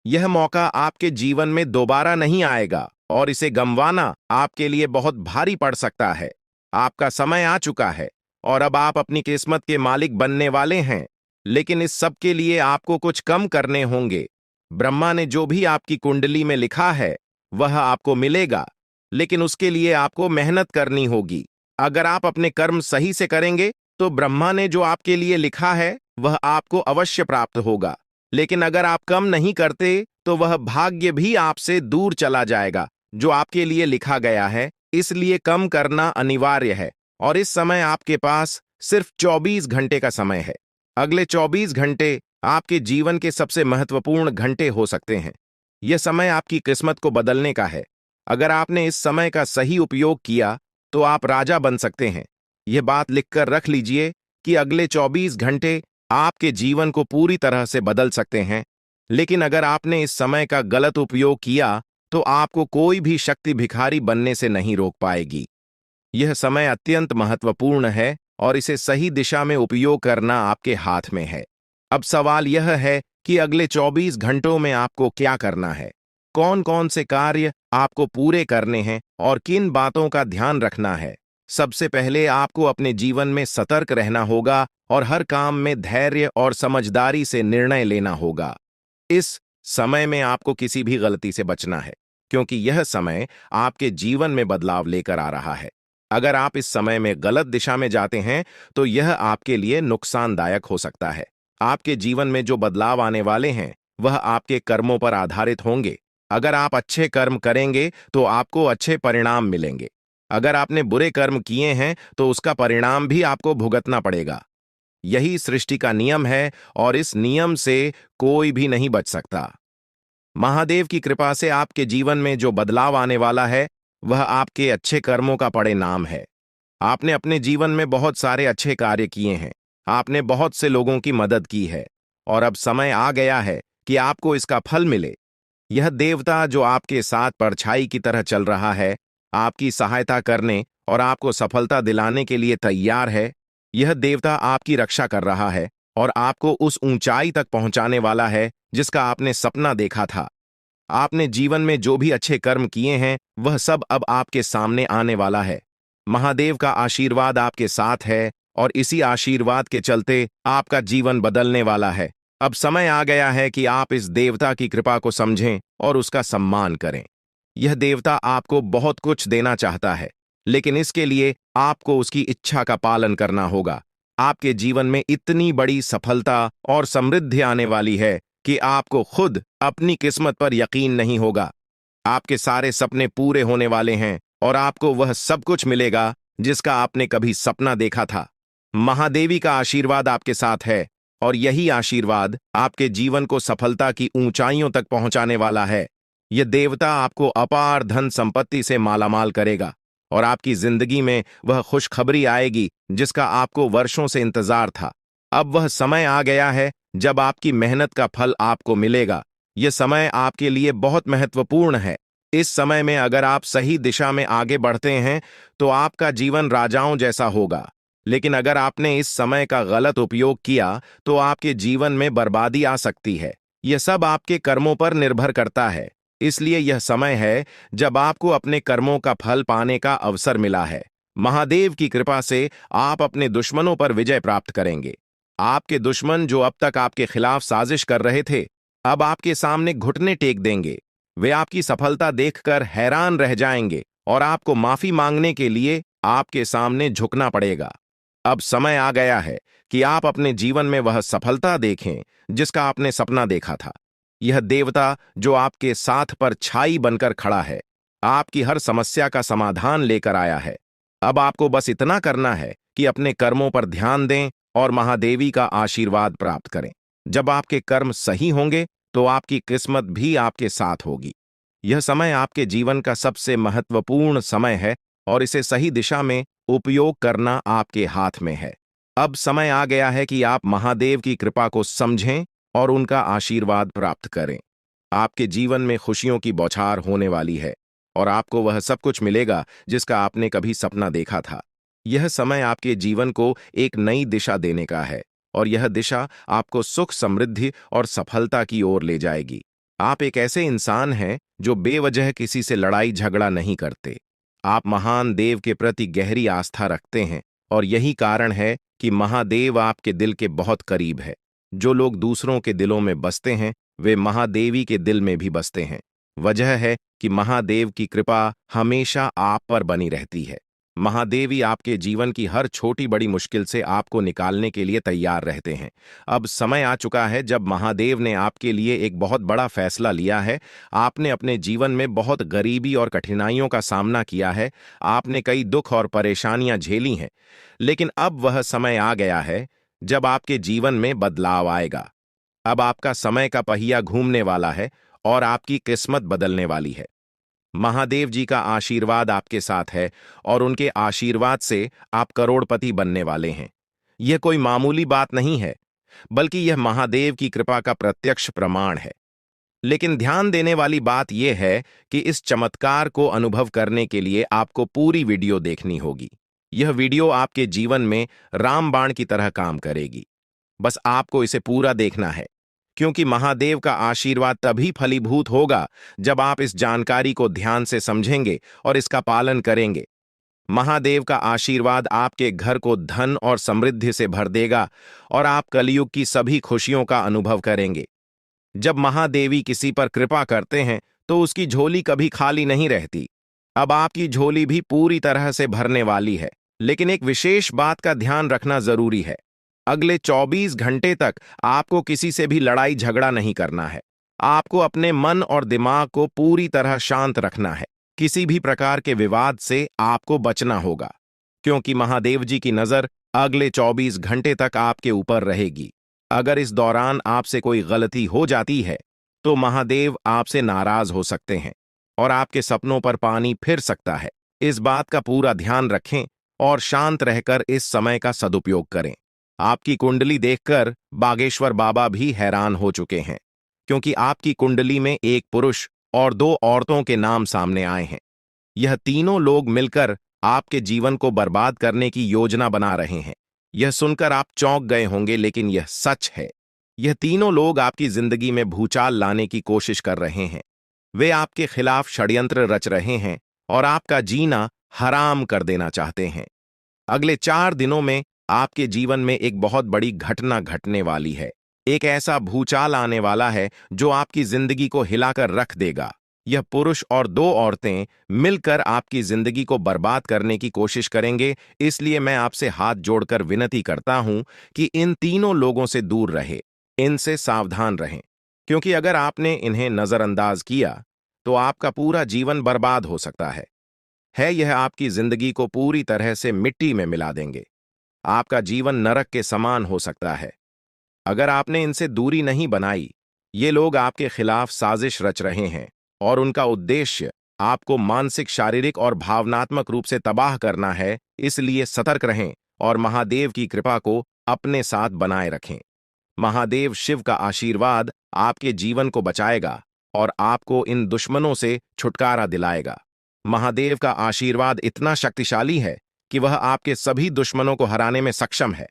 यह मौका आपके जीवन में दोबारा नहीं आएगा और इसे गंवाना आपके लिए बहुत भारी पड़ सकता है। आपका समय आ चुका है और अब आप अपनी किस्मत के मालिक बनने वाले हैं, लेकिन इस सब के लिए आपको कुछ कम करने होंगे। ब्रह्मा ने जो भी आपकी कुंडली में लिखा है वह आपको मिलेगा, लेकिन उसके लिए आपको मेहनत करनी होगी। अगर आप अपने कर्म सही से करेंगे तो ब्रह्मा ने जो आपके लिए लिखा है वह आपको अवश्य प्राप्त होगा। लेकिन अगर आप कम नहीं करते तो वह भाग्य भी आपसे दूर चला जाएगा जो आपके लिए लिखा गया है। इसलिए कम करना अनिवार्य है। और इस समय आपके पास सिर्फ 24 घंटे का समय है। अगले 24 घंटे आपके जीवन के सबसे महत्वपूर्ण घंटे हो सकते हैं। यह समय आपकी किस्मत को बदलने का है। अगर आपने इस समय का सही उपयोग किया तो आप राजा बन सकते हैं। यह बात लिखकर रख लीजिए कि अगले 24 घंटे आपके जीवन को पूरी तरह से बदल सकते हैं। लेकिन अगर आपने इस समय का गलत उपयोग किया तो आपको कोई भी शक्ति भिखारी बनने से नहीं रोक पाएगी। यह समय अत्यंत महत्वपूर्ण है और इसे सही दिशा में उपयोग करना आपके हाथ में है। अब सवाल यह है कि अगले 24 घंटों में आपको क्या करना है, कौन कौन से कार्य आपको पूरे करने हैं और किन बातों का ध्यान रखना है। सबसे पहले आपको अपने जीवन में सतर्क रहना होगा और हर काम में धैर्य और समझदारी से निर्णय लेना होगा। इस समय में आपको किसी भी गलती से बचना है, क्योंकि यह समय आपके जीवन में बदलाव लेकर आ रहा है। अगर आप इस समय में गलत दिशा में जाते हैं तो यह आपके लिए नुकसानदायक हो सकता है। आपके जीवन में जो बदलाव आने वाले हैं वह आपके कर्मों पर आधारित होंगे। अगर आप अच्छे कर्म करेंगे तो आपको अच्छे परिणाम मिलेंगे। अगर आपने बुरे कर्म किए हैं तो उसका परिणाम भी आपको भुगतना पड़ेगा। यही सृष्टि का नियम है और इस नियम से कोई भी नहीं बच सकता। महादेव की कृपा से आपके जीवन में जो बदलाव आने वाला है वह आपके अच्छे कर्मों का परिणाम है। आपने अपने जीवन में बहुत सारे अच्छे कार्य किए हैं, आपने बहुत से लोगों की मदद की है और अब समय आ गया है कि आपको इसका फल मिले। यह देवता जो आपके साथ परछाई की तरह चल रहा है, आपकी सहायता करने और आपको सफलता दिलाने के लिए तैयार है। यह देवता आपकी रक्षा कर रहा है और आपको उस ऊंचाई तक पहुंचाने वाला है जिसका आपने सपना देखा था। आपने जीवन में जो भी अच्छे कर्म किए हैं वह सब अब आपके सामने आने वाला है। महादेव का आशीर्वाद आपके साथ है और इसी आशीर्वाद के चलते आपका जीवन बदलने वाला है। अब समय आ गया है कि आप इस देवता की कृपा को समझें और उसका सम्मान करें। यह देवता आपको बहुत कुछ देना चाहता है, लेकिन इसके लिए आपको उसकी इच्छा का पालन करना होगा। आपके जीवन में इतनी बड़ी सफलता और समृद्धि आने वाली है कि आपको खुद अपनी किस्मत पर यकीन नहीं होगा। आपके सारे सपने पूरे होने वाले हैं और आपको वह सब कुछ मिलेगा जिसका आपने कभी सपना देखा था। महादेवी का आशीर्वाद आपके साथ है और यही आशीर्वाद आपके जीवन को सफलता की ऊंचाइयों तक पहुंचाने वाला है। यह देवता आपको अपार धन संपत्ति से मालामाल करेगा और आपकी जिंदगी में वह खुशखबरी आएगी जिसका आपको वर्षों से इंतजार था। अब वह समय आ गया है जब आपकी मेहनत का फल आपको मिलेगा। यह समय आपके लिए बहुत महत्वपूर्ण है। इस समय में अगर आप सही दिशा में आगे बढ़ते हैं तो आपका जीवन राजाओं जैसा होगा। लेकिन अगर आपने इस समय का गलत उपयोग किया तो आपके जीवन में बर्बादी आ सकती है। यह सब आपके कर्मों पर निर्भर करता है। इसलिए यह समय है जब आपको अपने कर्मों का फल पाने का अवसर मिला है। महादेव की कृपा से आप अपने दुश्मनों पर विजय प्राप्त करेंगे। आपके दुश्मन जो अब तक आपके खिलाफ साजिश कर रहे थे, अब आपके सामने घुटने टेक देंगे। वे आपकी सफलता देखकर हैरान रह जाएंगे और आपको माफी मांगने के लिए आपके सामने झुकना पड़ेगा। अब समय आ गया है कि आप अपने जीवन में वह सफलता देखें जिसका आपने सपना देखा था। यह देवता जो आपके साथ पर छाई बनकर खड़ा है, आपकी हर समस्या का समाधान लेकर आया है। अब आपको बस इतना करना है कि अपने कर्मों पर ध्यान दें और महादेवी का आशीर्वाद प्राप्त करें। जब आपके कर्म सही होंगे तो आपकी किस्मत भी आपके साथ होगी। यह समय आपके जीवन का सबसे महत्वपूर्ण समय है और इसे सही दिशा में उपयोग करना आपके हाथ में है। अब समय आ गया है कि आप महादेव की कृपा को समझें और उनका आशीर्वाद प्राप्त करें। आपके जीवन में खुशियों की बौछार होने वाली है और आपको वह सब कुछ मिलेगा जिसका आपने कभी सपना देखा था। यह समय आपके जीवन को एक नई दिशा देने का है और यह दिशा आपको सुख, समृद्धि और सफलता की ओर ले जाएगी। आप एक ऐसे इंसान हैं जो बेवजह किसी से लड़ाई झगड़ा नहीं करते। आप महान देव के प्रति गहरी आस्था रखते हैं और यही कारण है कि महादेव आपके दिल के बहुत करीब है। जो लोग दूसरों के दिलों में बसते हैं वे महादेवी के दिल में भी बसते हैं। वजह है कि महादेव की कृपा हमेशा आप पर बनी रहती है। महादेवी आपके जीवन की हर छोटी बड़ी मुश्किल से आपको निकालने के लिए तैयार रहते हैं। अब समय आ चुका है जब महादेव ने आपके लिए एक बहुत बड़ा फैसला लिया है। आपने अपने जीवन में बहुत गरीबी और कठिनाइयों का सामना किया है। आपने कई दुख और परेशानियां झेली हैं। लेकिन अब वह समय आ गया है जब आपके जीवन में बदलाव आएगा। अब आपका समय का पहिया घूमने वाला है और आपकी किस्मत बदलने वाली है। महादेव जी का आशीर्वाद आपके साथ है और उनके आशीर्वाद से आप करोड़पति बनने वाले हैं। यह कोई मामूली बात नहीं है, बल्कि यह महादेव की कृपा का प्रत्यक्ष प्रमाण है। लेकिन ध्यान देने वाली बात यह है कि इस चमत्कार को अनुभव करने के लिए आपको पूरी वीडियो देखनी होगी। यह वीडियो आपके जीवन में रामबाण की तरह काम करेगी। बस आपको इसे पूरा देखना है, क्योंकि महादेव का आशीर्वाद तभी फलीभूत होगा जब आप इस जानकारी को ध्यान से समझेंगे और इसका पालन करेंगे। महादेव का आशीर्वाद आपके घर को धन और समृद्धि से भर देगा और आप कलयुग की सभी खुशियों का अनुभव करेंगे। जब महादेवी किसी पर कृपा करते हैं तो उसकी झोली कभी खाली नहीं रहती। अब आपकी झोली भी पूरी तरह से भरने वाली है। लेकिन एक विशेष बात का ध्यान रखना जरूरी है। अगले 24 घंटे तक आपको किसी से भी लड़ाई झगड़ा नहीं करना है। आपको अपने मन और दिमाग को पूरी तरह शांत रखना है। किसी भी प्रकार के विवाद से आपको बचना होगा, क्योंकि महादेव जी की नजर अगले 24 घंटे तक आपके ऊपर रहेगी। अगर इस दौरान आपसे कोई गलती हो जाती है तो महादेव आपसे नाराज हो सकते हैं और आपके सपनों पर पानी फिर सकता है। इस बात का पूरा ध्यान रखें और शांत रहकर इस समय का सदुपयोग करें। आपकी कुंडली देखकर बागेश्वर बाबा भी हैरान हो चुके हैं, क्योंकि आपकी कुंडली में एक पुरुष और 2 औरतों के नाम सामने आए हैं। यह तीनों लोग मिलकर आपके जीवन को बर्बाद करने की योजना बना रहे हैं। यह सुनकर आप चौंक गए होंगे, लेकिन यह सच है। यह तीनों लोग आपकी जिंदगी में भूचाल लाने की कोशिश कर रहे हैं। वे आपके खिलाफ षड्यंत्र रच रहे हैं और आपका जीना हराम कर देना चाहते हैं। अगले 4 दिनों में आपके जीवन में एक बहुत बड़ी घटना घटने वाली है। एक ऐसा भूचाल आने वाला है जो आपकी जिंदगी को हिलाकर रख देगा। यह पुरुष और 2 औरतें मिलकर आपकी जिंदगी को बर्बाद करने की कोशिश करेंगे। इसलिए मैं आपसे हाथ जोड़कर विनती करता हूं कि इन तीनों लोगों से दूर रहे, इनसे सावधान रहें, क्योंकि अगर आपने इन्हें नजरअंदाज किया तो आपका पूरा जीवन बर्बाद हो सकता है। यह आपकी जिंदगी को पूरी तरह से मिट्टी में मिला देंगे। आपका जीवन नरक के समान हो सकता है। अगर आपने इनसे दूरी नहीं बनाई, ये लोग आपके खिलाफ साजिश रच रहे हैं और उनका उद्देश्य आपको मानसिक, शारीरिक और भावनात्मक रूप से तबाह करना है। इसलिए सतर्क रहें और महादेव की कृपा को अपने साथ बनाए रखें। महादेव शिव का आशीर्वाद आपके जीवन को बचाएगा और आपको इन दुश्मनों से छुटकारा दिलाएगा। महादेव का आशीर्वाद इतना शक्तिशाली है कि वह आपके सभी दुश्मनों को हराने में सक्षम है।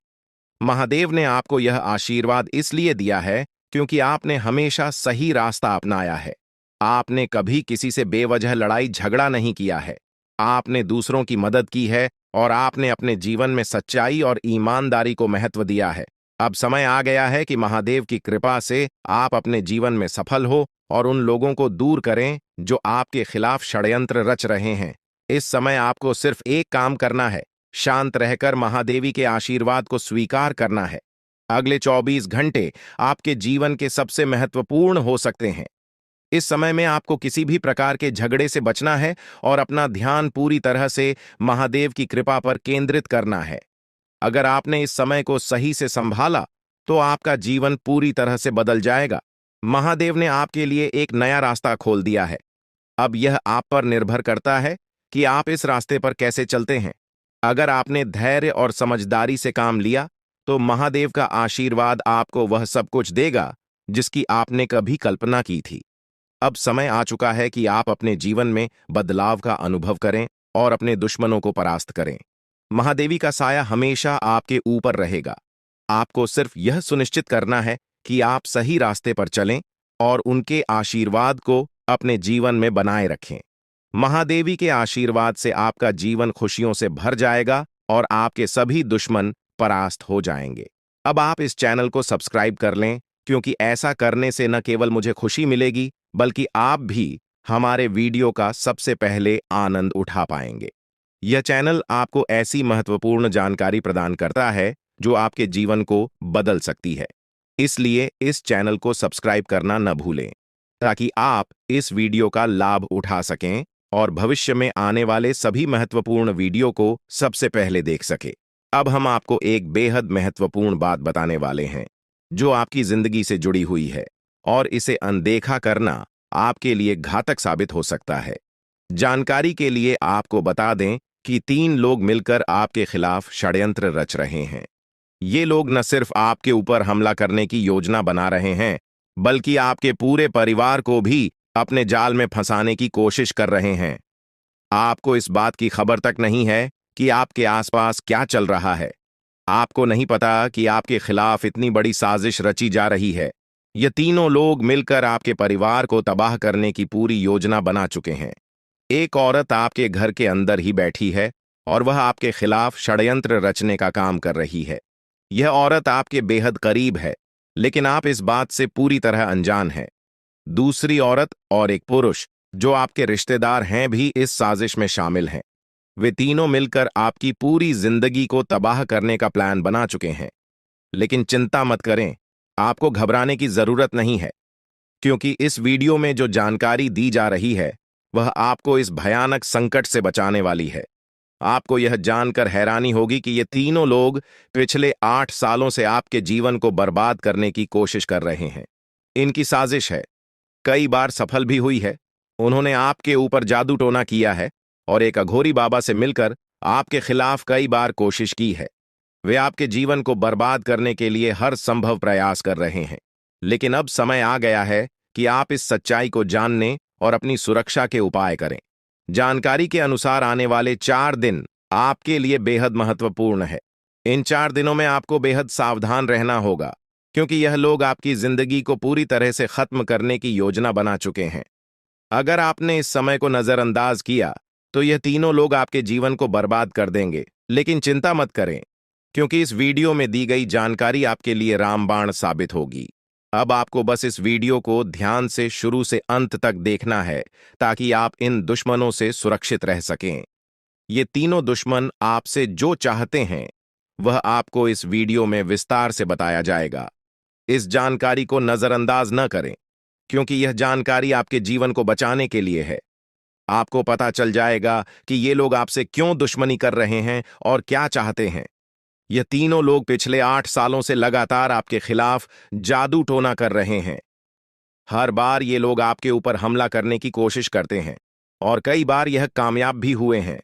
महादेव ने आपको यह आशीर्वाद इसलिए दिया है क्योंकि आपने हमेशा सही रास्ता अपनाया है। आपने कभी किसी से बेवजह लड़ाई झगड़ा नहीं किया है। आपने दूसरों की मदद की है और आपने अपने जीवन में सच्चाई और ईमानदारी को महत्व दिया है। अब समय आ गया है कि महादेव की कृपा से आप अपने जीवन में सफल हो और उन लोगों को दूर करें जो आपके खिलाफ षड्यंत्र रच रहे हैं। इस समय आपको सिर्फ एक काम करना है, शांत रहकर महादेवी के आशीर्वाद को स्वीकार करना है। अगले 24 घंटे आपके जीवन के सबसे महत्वपूर्ण हो सकते हैं। इस समय में आपको किसी भी प्रकार के झगड़े से बचना है और अपना ध्यान पूरी तरह से महादेव की कृपा पर केंद्रित करना है। अगर आपने इस समय को सही से संभाला तो आपका जीवन पूरी तरह से बदल जाएगा। महादेव ने आपके लिए एक नया रास्ता खोल दिया है। अब यह आप पर निर्भर करता है कि आप इस रास्ते पर कैसे चलते हैं। अगर आपने धैर्य और समझदारी से काम लिया तो महादेव का आशीर्वाद आपको वह सब कुछ देगा जिसकी आपने कभी कल्पना की थी। अब समय आ चुका है कि आप अपने जीवन में बदलाव का अनुभव करें और अपने दुश्मनों को परास्त करें। महादेवी का साया हमेशा आपके ऊपर रहेगा। आपको सिर्फ यह सुनिश्चित करना है कि आप सही रास्ते पर चलें और उनके आशीर्वाद को अपने जीवन में बनाए रखें। महादेवी के आशीर्वाद से आपका जीवन खुशियों से भर जाएगा और आपके सभी दुश्मन परास्त हो जाएंगे। अब आप इस चैनल को सब्सक्राइब कर लें, क्योंकि ऐसा करने से न केवल मुझे खुशी मिलेगी, बल्कि आप भी हमारे वीडियो का सबसे पहले आनंद उठा पाएंगे। यह चैनल आपको ऐसी महत्वपूर्ण जानकारी प्रदान करता है जो आपके जीवन को बदल सकती है। इसलिए इस चैनल को सब्सक्राइब करना न भूलें ताकि आप इस वीडियो का लाभ उठा सकें और भविष्य में आने वाले सभी महत्वपूर्ण वीडियो को सबसे पहले देख सकें। अब हम आपको एक बेहद महत्वपूर्ण बात बताने वाले हैं जो आपकी जिंदगी से जुड़ी हुई है और इसे अनदेखा करना आपके लिए घातक साबित हो सकता है। जानकारी के लिए आपको बता दें कि 3 लोग मिलकर आपके खिलाफ षड्यंत्र रच रहे हैं। ये लोग न सिर्फ आपके ऊपर हमला करने की योजना बना रहे हैं, बल्कि आपके पूरे परिवार को भी अपने जाल में फंसाने की कोशिश कर रहे हैं। आपको इस बात की खबर तक नहीं है कि आपके आसपास क्या चल रहा है। आपको नहीं पता कि आपके खिलाफ इतनी बड़ी साजिश रची जा रही है। ये तीनों लोग मिलकर आपके परिवार को तबाह करने की पूरी योजना बना चुके हैं। एक औरत आपके घर के अंदर ही बैठी है और वह आपके खिलाफ षड्यंत्र रचने का काम कर रही है। यह औरत आपके बेहद करीब है, लेकिन आप इस बात से पूरी तरह अनजान हैं। दूसरी औरत और एक पुरुष जो आपके रिश्तेदार हैं भी इस साजिश में शामिल हैं। वे तीनों मिलकर आपकी पूरी जिंदगी को तबाह करने का प्लान बना चुके हैं। लेकिन चिंता मत करें, आपको घबराने की जरूरत नहीं है, क्योंकि इस वीडियो में जो जानकारी दी जा रही है वह आपको इस भयानक संकट से बचाने वाली है। आपको यह जानकर हैरानी होगी कि ये तीनों लोग पिछले 8 सालों से आपके जीवन को बर्बाद करने की कोशिश कर रहे हैं। इनकी साजिश है, कई बार सफल भी हुई है। उन्होंने आपके ऊपर जादू टोना किया है और एक अघोरी बाबा से मिलकर आपके खिलाफ कई बार कोशिश की है। वे आपके जीवन को बर्बाद करने के लिए हर संभव प्रयास कर रहे हैं। लेकिन अब समय आ गया है कि आप इस सच्चाई को जानने और अपनी सुरक्षा के उपाय करें। जानकारी के अनुसार आने वाले 4 दिन आपके लिए बेहद महत्वपूर्ण है। इन 4 दिनों में आपको बेहद सावधान रहना होगा, क्योंकि यह लोग आपकी जिंदगी को पूरी तरह से खत्म करने की योजना बना चुके हैं। अगर आपने इस समय को नजरअंदाज किया तो यह तीनों लोग आपके जीवन को बर्बाद कर देंगे। लेकिन चिंता मत करें, क्योंकि इस वीडियो में दी गई जानकारी आपके लिए रामबाण साबित होगी। अब आपको बस इस वीडियो को ध्यान से शुरू से अंत तक देखना है ताकि आप इन दुश्मनों से सुरक्षित रह सकें। ये तीनों दुश्मन आपसे जो चाहते हैं वह आपको इस वीडियो में विस्तार से बताया जाएगा। इस जानकारी को नजरअंदाज न करें, क्योंकि यह जानकारी आपके जीवन को बचाने के लिए है। आपको पता चल जाएगा कि ये लोग आपसे क्यों दुश्मनी कर रहे हैं और क्या चाहते हैं। ये तीनों लोग पिछले 8 सालों से लगातार आपके खिलाफ जादू टोना कर रहे हैं। हर बार ये लोग आपके ऊपर हमला करने की कोशिश करते हैं और कई बार यह कामयाब भी हुए हैं।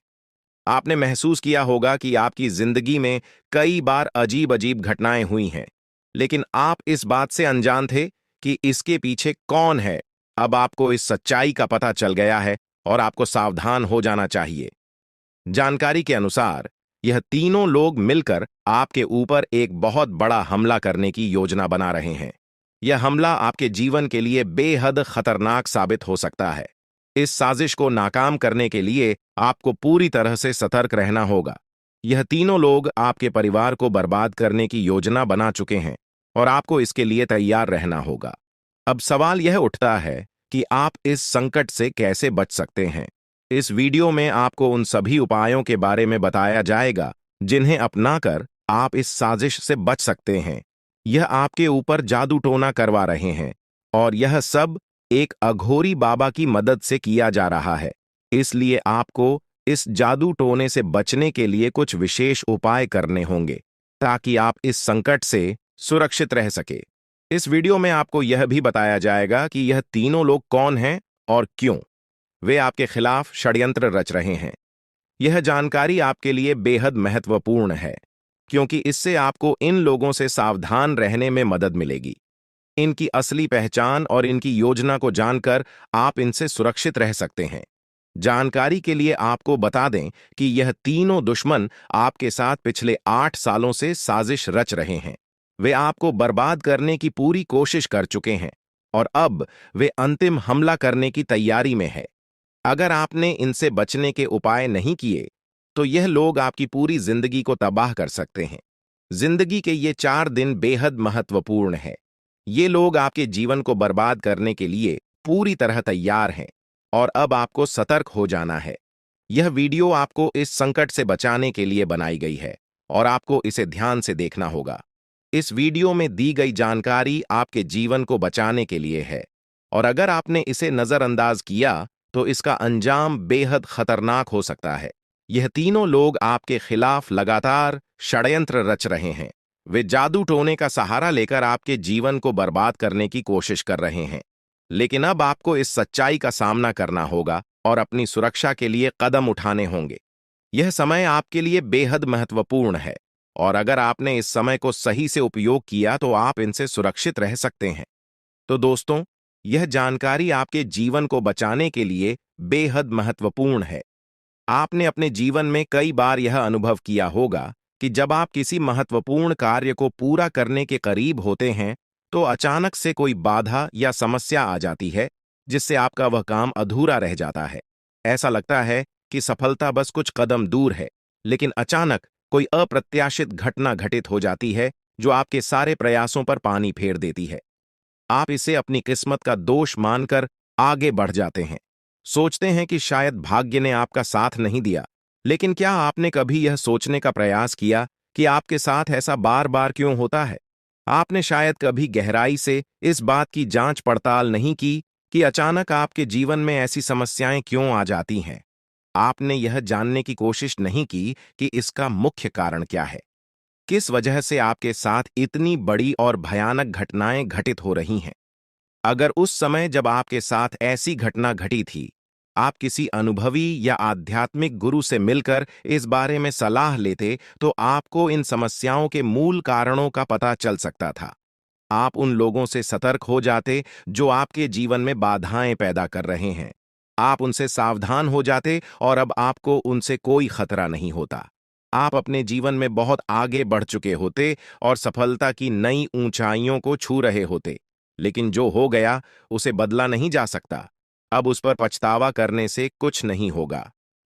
आपने महसूस किया होगा कि आपकी जिंदगी में कई बार अजीब अजीब घटनाएं हुई हैं, लेकिन आप इस बात से अनजान थे कि इसके पीछे कौन है। अब आपको इस सच्चाई का पता चल गया है और आपको सावधान हो जाना चाहिए। जानकारी के अनुसार यह तीनों लोग मिलकर आपके ऊपर एक बहुत बड़ा हमला करने की योजना बना रहे हैं। यह हमला आपके जीवन के लिए बेहद खतरनाक साबित हो सकता है। इस साजिश को नाकाम करने के लिए आपको पूरी तरह से सतर्क रहना होगा। यह तीनों लोग आपके परिवार को बर्बाद करने की योजना बना चुके हैं और आपको इसके लिए तैयार रहना होगा। अब सवाल यह उठता है कि आप इस संकट से कैसे बच सकते हैं। इस वीडियो में आपको उन सभी उपायों के बारे में बताया जाएगा जिन्हें अपनाकर आप इस साजिश से बच सकते हैं। यह आपके ऊपर जादू टोना करवा रहे हैं और यह सब एक अघोरी बाबा की मदद से किया जा रहा है। इसलिए आपको इस जादू टोने से बचने के लिए कुछ विशेष उपाय करने होंगे ताकि आप इस संकट से सुरक्षित रह सके। इस वीडियो में आपको यह भी बताया जाएगा कि यह तीनों लोग कौन हैं और क्यों वे आपके खिलाफ षड्यंत्र रच रहे हैं। यह जानकारी आपके लिए बेहद महत्वपूर्ण है, क्योंकि इससे आपको इन लोगों से सावधान रहने में मदद मिलेगी। इनकी असली पहचान और इनकी योजना को जानकर आप इनसे सुरक्षित रह सकते हैं। जानकारी के लिए आपको बता दें कि यह तीनों दुश्मन आपके साथ पिछले 8 सालों से साजिश रच रहे हैं। वे आपको बर्बाद करने की पूरी कोशिश कर चुके हैं और अब वे अंतिम हमला करने की तैयारी में है। अगर आपने इनसे बचने के उपाय नहीं किए तो यह लोग आपकी पूरी जिंदगी को तबाह कर सकते हैं। जिंदगी के ये 4 दिन बेहद महत्वपूर्ण है। ये लोग आपके जीवन को बर्बाद करने के लिए पूरी तरह तैयार हैं और अब आपको सतर्क हो जाना है। यह वीडियो आपको इस संकट से बचाने के लिए बनाई गई है और आपको इसे ध्यान से देखना होगा। इस वीडियो में दी गई जानकारी आपके जीवन को बचाने के लिए है और अगर आपने इसे नजरअंदाज किया तो इसका अंजाम बेहद खतरनाक हो सकता है। यह तीनों लोग आपके खिलाफ लगातार षड्यंत्र रच रहे हैं। वे जादू टोने का सहारा लेकर आपके जीवन को बर्बाद करने की कोशिश कर रहे हैं। लेकिन अब आपको इस सच्चाई का सामना करना होगा और अपनी सुरक्षा के लिए कदम उठाने होंगे। यह समय आपके लिए बेहद महत्वपूर्ण है और अगर आपने इस समय को सही से उपयोग किया तो आप इनसे सुरक्षित रह सकते हैं। तो दोस्तों, यह जानकारी आपके जीवन को बचाने के लिए बेहद महत्वपूर्ण है। आपने अपने जीवन में कई बार यह अनुभव किया होगा कि जब आप किसी महत्वपूर्ण कार्य को पूरा करने के करीब होते हैं, तो अचानक से कोई बाधा या समस्या आ जाती है, जिससे आपका वह काम अधूरा रह जाता है। ऐसा लगता है कि सफलता बस कुछ कदम दूर है, लेकिन अचानक कोई अप्रत्याशित घटना घटित हो जाती है, जो आपके सारे प्रयासों पर पानी फेर देती है। आप इसे अपनी किस्मत का दोष मानकर आगे बढ़ जाते हैं। सोचते हैं कि शायद भाग्य ने आपका साथ नहीं दिया। लेकिन क्या आपने कभी यह सोचने का प्रयास किया कि आपके साथ ऐसा बार बार क्यों होता है? आपने शायद कभी गहराई से इस बात की जांच पड़ताल नहीं की कि अचानक आपके जीवन में ऐसी समस्याएं क्यों आ जाती हैं। आपने यह जानने की कोशिश नहीं की कि इसका मुख्य कारण क्या है। किस वजह से आपके साथ इतनी बड़ी और भयानक घटनाएं घटित हो रही हैं? अगर उस समय जब आपके साथ ऐसी घटना घटी थी, आप किसी अनुभवी या आध्यात्मिक गुरु से मिलकर इस बारे में सलाह लेते, तो आपको इन समस्याओं के मूल कारणों का पता चल सकता था। आप उन लोगों से सतर्क हो जाते जो आपके जीवन में बाधाएं पैदा कर रहे हैं। आप उनसे सावधान हो जाते और अब आपको उनसे कोई खतरा नहीं होता। आप अपने जीवन में बहुत आगे बढ़ चुके होते और सफलता की नई ऊंचाइयों को छू रहे होते। लेकिन जो हो गया उसे बदला नहीं जा सकता। अब उस पर पछतावा करने से कुछ नहीं होगा।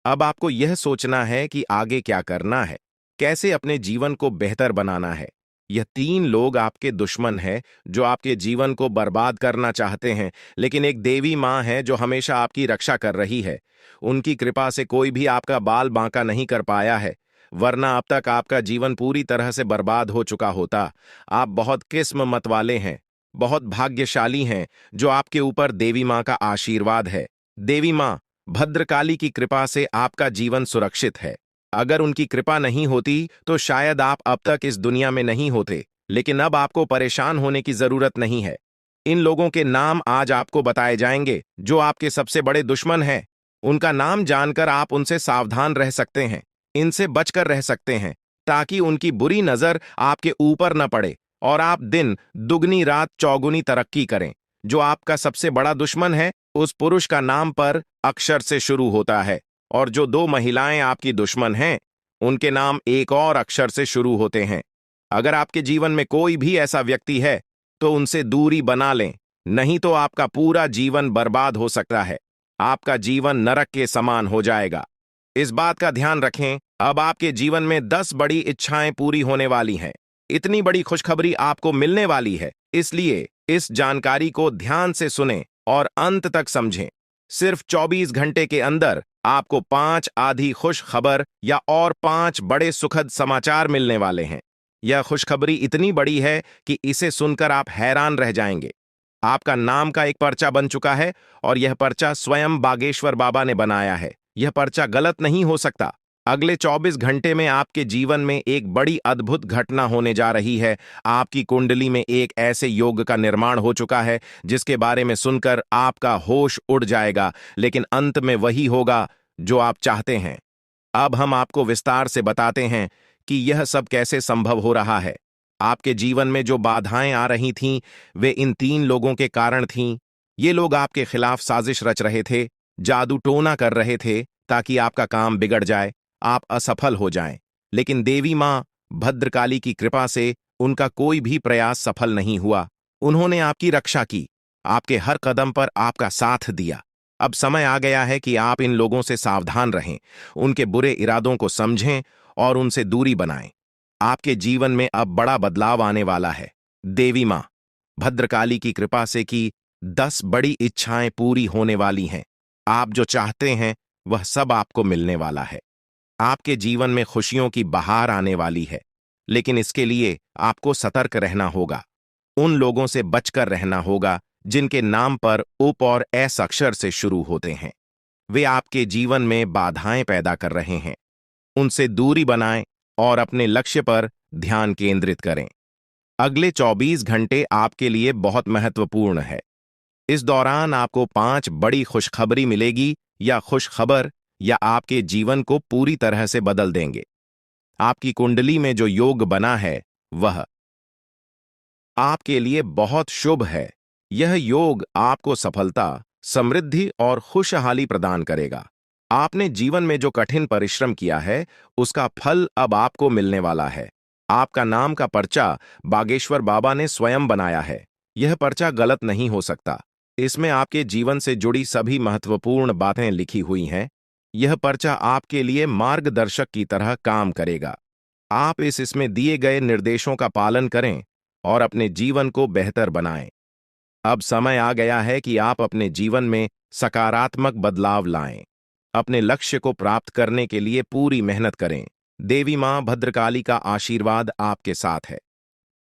अब आपको यह सोचना है कि आगे क्या करना है, कैसे अपने जीवन को बेहतर बनाना है। यह तीन लोग आपके दुश्मन हैं जो आपके जीवन को बर्बाद करना चाहते हैं, लेकिन एक देवी माँ है जो हमेशा आपकी रक्षा कर रही है। उनकी कृपा से कोई भी आपका बाल बांका नहीं कर पाया है, वरना अब तक आपका जीवन पूरी तरह से बर्बाद हो चुका होता। आप बहुत किस्मत वाले हैं, बहुत भाग्यशाली हैं जो आपके ऊपर देवी माँ का आशीर्वाद है। देवी माँ भद्रकाली की कृपा से आपका जीवन सुरक्षित है। अगर उनकी कृपा नहीं होती तो शायद आप अब तक इस दुनिया में नहीं होते। लेकिन अब आपको परेशान होने की जरूरत नहीं है। इन लोगों के नाम आज आपको बताए जाएंगे जो आपके सबसे बड़े दुश्मन हैं। उनका नाम जानकर आप उनसे सावधान रह सकते हैं, इनसे बचकर रह सकते हैं, ताकि उनकी बुरी नजर आपके ऊपर न पड़े और आप दिन दुगनी रात चौगुनी तरक्की करें। जो आपका सबसे बड़ा दुश्मन है, उस पुरुष का नाम पर अक्षर से शुरू होता है, और जो दो महिलाएं आपकी दुश्मन हैं, उनके नाम एक और अक्षर से शुरू होते हैं। अगर आपके जीवन में कोई भी ऐसा व्यक्ति है तो उनसे दूरी बना लें, नहीं तो आपका पूरा जीवन बर्बाद हो सकता है। आपका जीवन नरक के समान हो जाएगा। इस बात का ध्यान रखें, अब आपके जीवन में 10 बड़ी इच्छाएं पूरी होने वाली हैं। इतनी बड़ी खुशखबरी आपको मिलने वाली है, इसलिए इस जानकारी को ध्यान से सुनें और अंत तक समझें। सिर्फ 24 घंटे के अंदर आपको 5 आधी खुश खबर या और 5 बड़े सुखद समाचार मिलने वाले हैं। यह खुशखबरी इतनी बड़ी है कि इसे सुनकर आप हैरान रह जाएंगे। आपका नाम का एक पर्चा बन चुका है और यह पर्चा स्वयं बागेश्वर बाबा ने बनाया है। यह पर्चा गलत नहीं हो सकता। अगले 24 घंटे में आपके जीवन में एक बड़ी अद्भुत घटना होने जा रही है। आपकी कुंडली में एक ऐसे योग का निर्माण हो चुका है जिसके बारे में सुनकर आपका होश उड़ जाएगा, लेकिन अंत में वही होगा जो आप चाहते हैं। अब हम आपको विस्तार से बताते हैं कि यह सब कैसे संभव हो रहा है। आपके जीवन में जो बाधाएं आ रही थीं, वे इन तीन लोगों के कारण थीं। ये लोग आपके खिलाफ साजिश रच रहे थे, जादू टोना कर रहे थे ताकि आपका काम बिगड़ जाए, आप असफल हो जाएं। लेकिन देवी माँ भद्रकाली की कृपा से उनका कोई भी प्रयास सफल नहीं हुआ। उन्होंने आपकी रक्षा की, आपके हर कदम पर आपका साथ दिया। अब समय आ गया है कि आप इन लोगों से सावधान रहें, उनके बुरे इरादों को समझें और उनसे दूरी बनाएं। आपके जीवन में अब बड़ा बदलाव आने वाला है। देवी माँ भद्रकाली की कृपा से कि 10 बड़ी इच्छाएं पूरी होने वाली हैं। आप जो चाहते हैं वह सब आपको मिलने वाला है। आपके जीवन में खुशियों की बहार आने वाली है, लेकिन इसके लिए आपको सतर्क रहना होगा। उन लोगों से बचकर रहना होगा जिनके नाम पर उप और एस अक्षर से शुरू होते हैं। वे आपके जीवन में बाधाएं पैदा कर रहे हैं। उनसे दूरी बनाएं और अपने लक्ष्य पर ध्यान केंद्रित करें। अगले 24 घंटे आपके लिए बहुत महत्वपूर्ण है। इस दौरान आपको 5 बड़ी खुशखबरी मिलेगी या खुशखबर या आपके जीवन को पूरी तरह से बदल देंगे। आपकी कुंडली में जो योग बना है वह आपके लिए बहुत शुभ है। यह योग आपको सफलता, समृद्धि और खुशहाली प्रदान करेगा। आपने जीवन में जो कठिन परिश्रम किया है, उसका फल अब आपको मिलने वाला है। आपका नाम का पर्चा बागेश्वर बाबा ने स्वयं बनाया है। यह पर्चा गलत नहीं हो सकता। इसमें आपके जीवन से जुड़ी सभी महत्वपूर्ण बातें लिखी हुई हैं। यह पर्चा आपके लिए मार्गदर्शक की तरह काम करेगा। आप इसमें दिए गए निर्देशों का पालन करें और अपने जीवन को बेहतर बनाएं। अब समय आ गया है कि आप अपने जीवन में सकारात्मक बदलाव लाएं। अपने लक्ष्य को प्राप्त करने के लिए पूरी मेहनत करें। देवी मां भद्रकाली का आशीर्वाद आपके साथ है।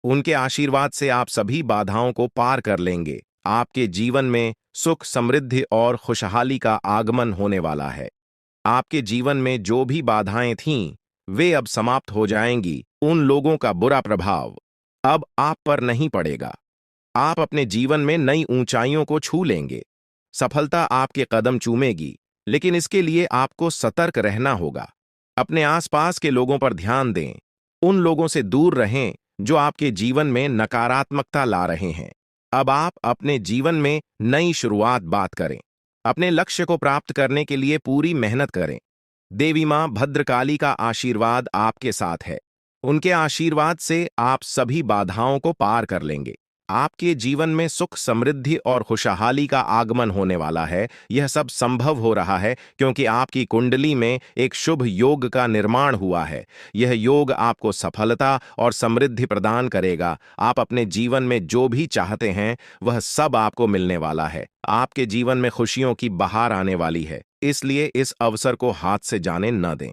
उनके आशीर्वाद से आप सभी बाधाओं को पार कर लेंगे। आपके जीवन में सुख, समृद्धि और खुशहाली का आगमन होने वाला है। आपके जीवन में जो भी बाधाएं थीं, वे अब समाप्त हो जाएंगी। उन लोगों का बुरा प्रभाव अब आप पर नहीं पड़ेगा। आप अपने जीवन में नई ऊंचाइयों को छू लेंगे। सफलता आपके कदम चूमेगी, लेकिन इसके लिए आपको सतर्क रहना होगा। अपने आसपास के लोगों पर ध्यान दें। उन लोगों से दूर रहें जो आपके जीवन में नकारात्मकता ला रहे हैं। अब आप अपने जीवन में नई शुरुआत बात करें। अपने लक्ष्य को प्राप्त करने के लिए पूरी मेहनत करें। देवी मां भद्रकाली का आशीर्वाद आपके साथ है। उनके आशीर्वाद से आप सभी बाधाओं को पार कर लेंगे। आपके जीवन में सुख, समृद्धि और खुशहाली का आगमन होने वाला है। यह सब संभव हो रहा है क्योंकि आपकी कुंडली में एक शुभ योग का निर्माण हुआ है। यह योग आपको सफलता और समृद्धि प्रदान करेगा। आप अपने जीवन में जो भी चाहते हैं, वह सब आपको मिलने वाला है। आपके जीवन में खुशियों की बहार आने वाली है, इसलिए इस अवसर को हाथ से जाने न दें।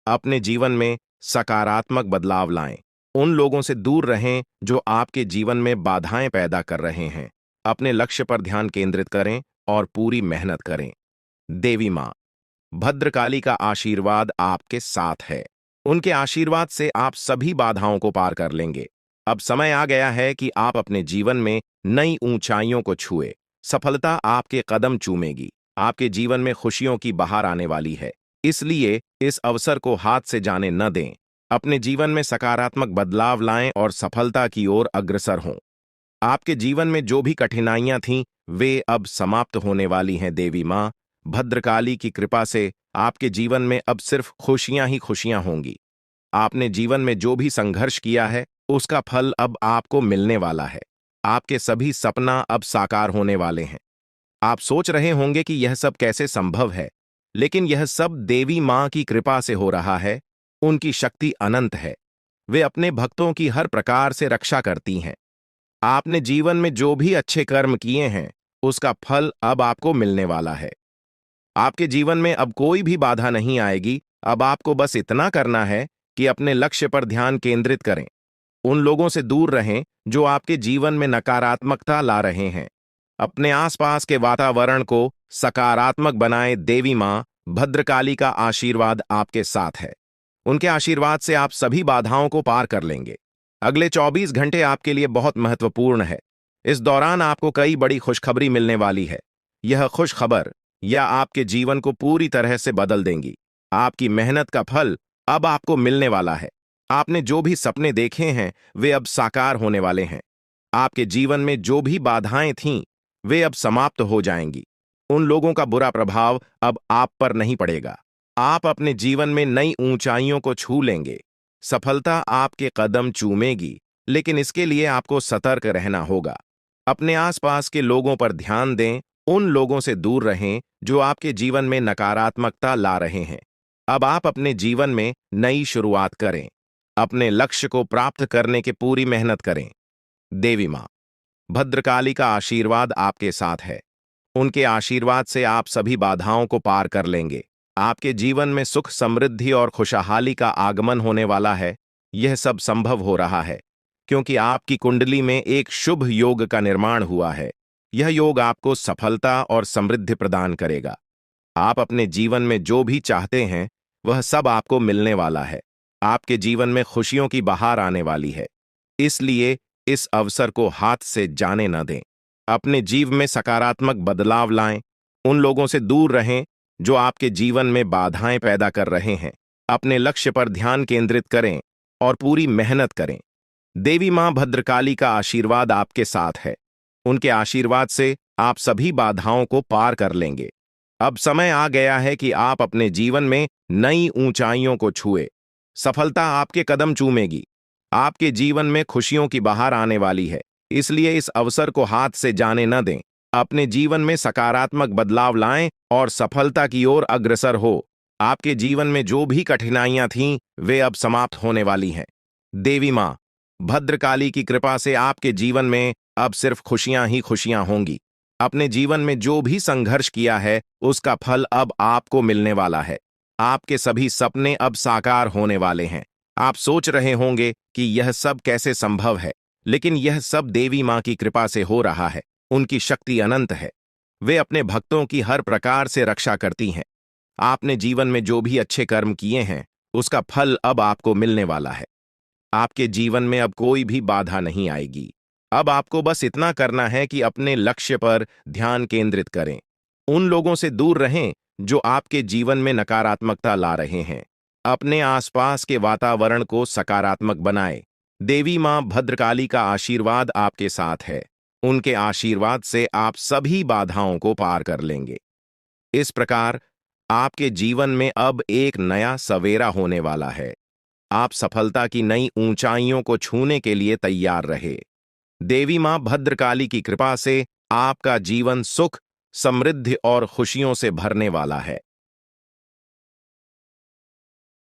अपने जीवन में सकारात्मक बदलाव लाएं। उन लोगों से दूर रहें जो आपके जीवन में बाधाएं पैदा कर रहे हैं। अपने लक्ष्य पर ध्यान केंद्रित करें और पूरी मेहनत करें। देवी मां भद्रकाली का आशीर्वाद आपके साथ है। उनके आशीर्वाद से आप सभी बाधाओं को पार कर लेंगे। अब समय आ गया है कि आप अपने जीवन में नई ऊंचाइयों को छुए। सफलता आपके कदम चूमेगी। आपके जीवन में खुशियों की बहार आने वाली है, इसलिए इस अवसर को हाथ से जाने न दें। अपने जीवन में सकारात्मक बदलाव लाएं और सफलता की ओर अग्रसर हों। आपके जीवन में जो भी कठिनाइयां थीं, वे अब समाप्त होने वाली हैं। देवी मां भद्रकाली की कृपा से आपके जीवन में अब सिर्फ खुशियां ही खुशियां होंगी। आपने जीवन में जो भी संघर्ष किया है, उसका फल अब आपको मिलने वाला है। आपके सभी सपना अब साकार होने वाले हैं। आप सोच रहे होंगे कि यह सब कैसे संभव है, लेकिन यह सब देवी मां की कृपा से हो रहा है। उनकी शक्ति अनंत है। वे अपने भक्तों की हर प्रकार से रक्षा करती हैं। आपने जीवन में जो भी अच्छे कर्म किए हैं, उसका फल अब आपको मिलने वाला है। आपके जीवन में अब कोई भी बाधा नहीं आएगी। अब आपको बस इतना करना है कि अपने लक्ष्य पर ध्यान केंद्रित करें। उन लोगों से दूर रहें जो आपके जीवन में नकारात्मकता ला रहे हैं। अपने आसपास के वातावरण को सकारात्मक बनाएं। देवी मां भद्रकाली का आशीर्वाद आपके साथ है। उनके आशीर्वाद से आप सभी बाधाओं को पार कर लेंगे। अगले 24 घंटे आपके लिए बहुत महत्वपूर्ण है। इस दौरान आपको कई बड़ी खुशखबरी मिलने वाली है। यह खुशखबर या आपके जीवन को पूरी तरह से बदल देंगी। आपकी मेहनत का फल अब आपको मिलने वाला है। आपने जो भी सपने देखे हैं, वे अब साकार होने वाले हैं। आपके जीवन में जो भी बाधाएं थीं, वे अब समाप्त हो जाएंगी। उन लोगों का बुरा प्रभाव अब आप पर नहीं पड़ेगा। आप अपने जीवन में नई ऊंचाइयों को छू लेंगे। सफलता आपके कदम चूमेगी, लेकिन इसके लिए आपको सतर्क रहना होगा। अपने आसपास के लोगों पर ध्यान दें। उन लोगों से दूर रहें जो आपके जीवन में नकारात्मकता ला रहे हैं। अब आप अपने जीवन में नई शुरुआत करें। अपने लक्ष्य को प्राप्त करने की पूरी मेहनत करें। देवी मां भद्रकाली का आशीर्वाद आपके साथ है। उनके आशीर्वाद से आप सभी बाधाओं को पार कर लेंगे। आपके जीवन में सुख, समृद्धि और खुशहाली का आगमन होने वाला है। यह सब संभव हो रहा है क्योंकि आपकी कुंडली में एक शुभ योग का निर्माण हुआ है। यह योग आपको सफलता और समृद्धि प्रदान करेगा। आप अपने जीवन में जो भी चाहते हैं वह सब आपको मिलने वाला है। आपके जीवन में खुशियों की बहार आने वाली है। इसलिए इस अवसर को हाथ से जाने न दें। अपने जीवन में सकारात्मक बदलाव लाएं। उन लोगों से दूर रहें जो आपके जीवन में बाधाएं पैदा कर रहे हैं। अपने लक्ष्य पर ध्यान केंद्रित करें और पूरी मेहनत करें। देवी मां भद्रकाली का आशीर्वाद आपके साथ है। उनके आशीर्वाद से आप सभी बाधाओं को पार कर लेंगे। अब समय आ गया है कि आप अपने जीवन में नई ऊंचाइयों को छुए। सफलता आपके कदम चूमेगी। आपके जीवन में खुशियों की बहार आने वाली है। इसलिए इस अवसर को हाथ से जाने न दें। अपने जीवन में सकारात्मक बदलाव लाएं और सफलता की ओर अग्रसर हो। आपके जीवन में जो भी कठिनाइयां थीं, वे अब समाप्त होने वाली हैं। देवी मां भद्रकाली की कृपा से आपके जीवन में अब सिर्फ खुशियां ही खुशियां होंगी। अपने जीवन में जो भी संघर्ष किया है उसका फल अब आपको मिलने वाला है। आपके सभी सपने अब साकार होने वाले हैं। आप सोच रहे होंगे कि यह सब कैसे संभव है, लेकिन यह सब देवी मां की कृपा से हो रहा है। उनकी शक्ति अनंत है। वे अपने भक्तों की हर प्रकार से रक्षा करती हैं। आपने जीवन में जो भी अच्छे कर्म किए हैं उसका फल अब आपको मिलने वाला है। आपके जीवन में अब कोई भी बाधा नहीं आएगी। अब आपको बस इतना करना है कि अपने लक्ष्य पर ध्यान केंद्रित करें। उन लोगों से दूर रहें जो आपके जीवन में नकारात्मकता ला रहे हैं। अपने आसपास के वातावरण को सकारात्मक बनाएं। देवी मां भद्रकाली का आशीर्वाद आपके साथ है। उनके आशीर्वाद से आप सभी बाधाओं को पार कर लेंगे। इस प्रकार आपके जीवन में अब एक नया सवेरा होने वाला है। आप सफलता की नई ऊंचाइयों को छूने के लिए तैयार रहे। देवी मां भद्रकाली की कृपा से आपका जीवन सुख, समृद्धि और खुशियों से भरने वाला है।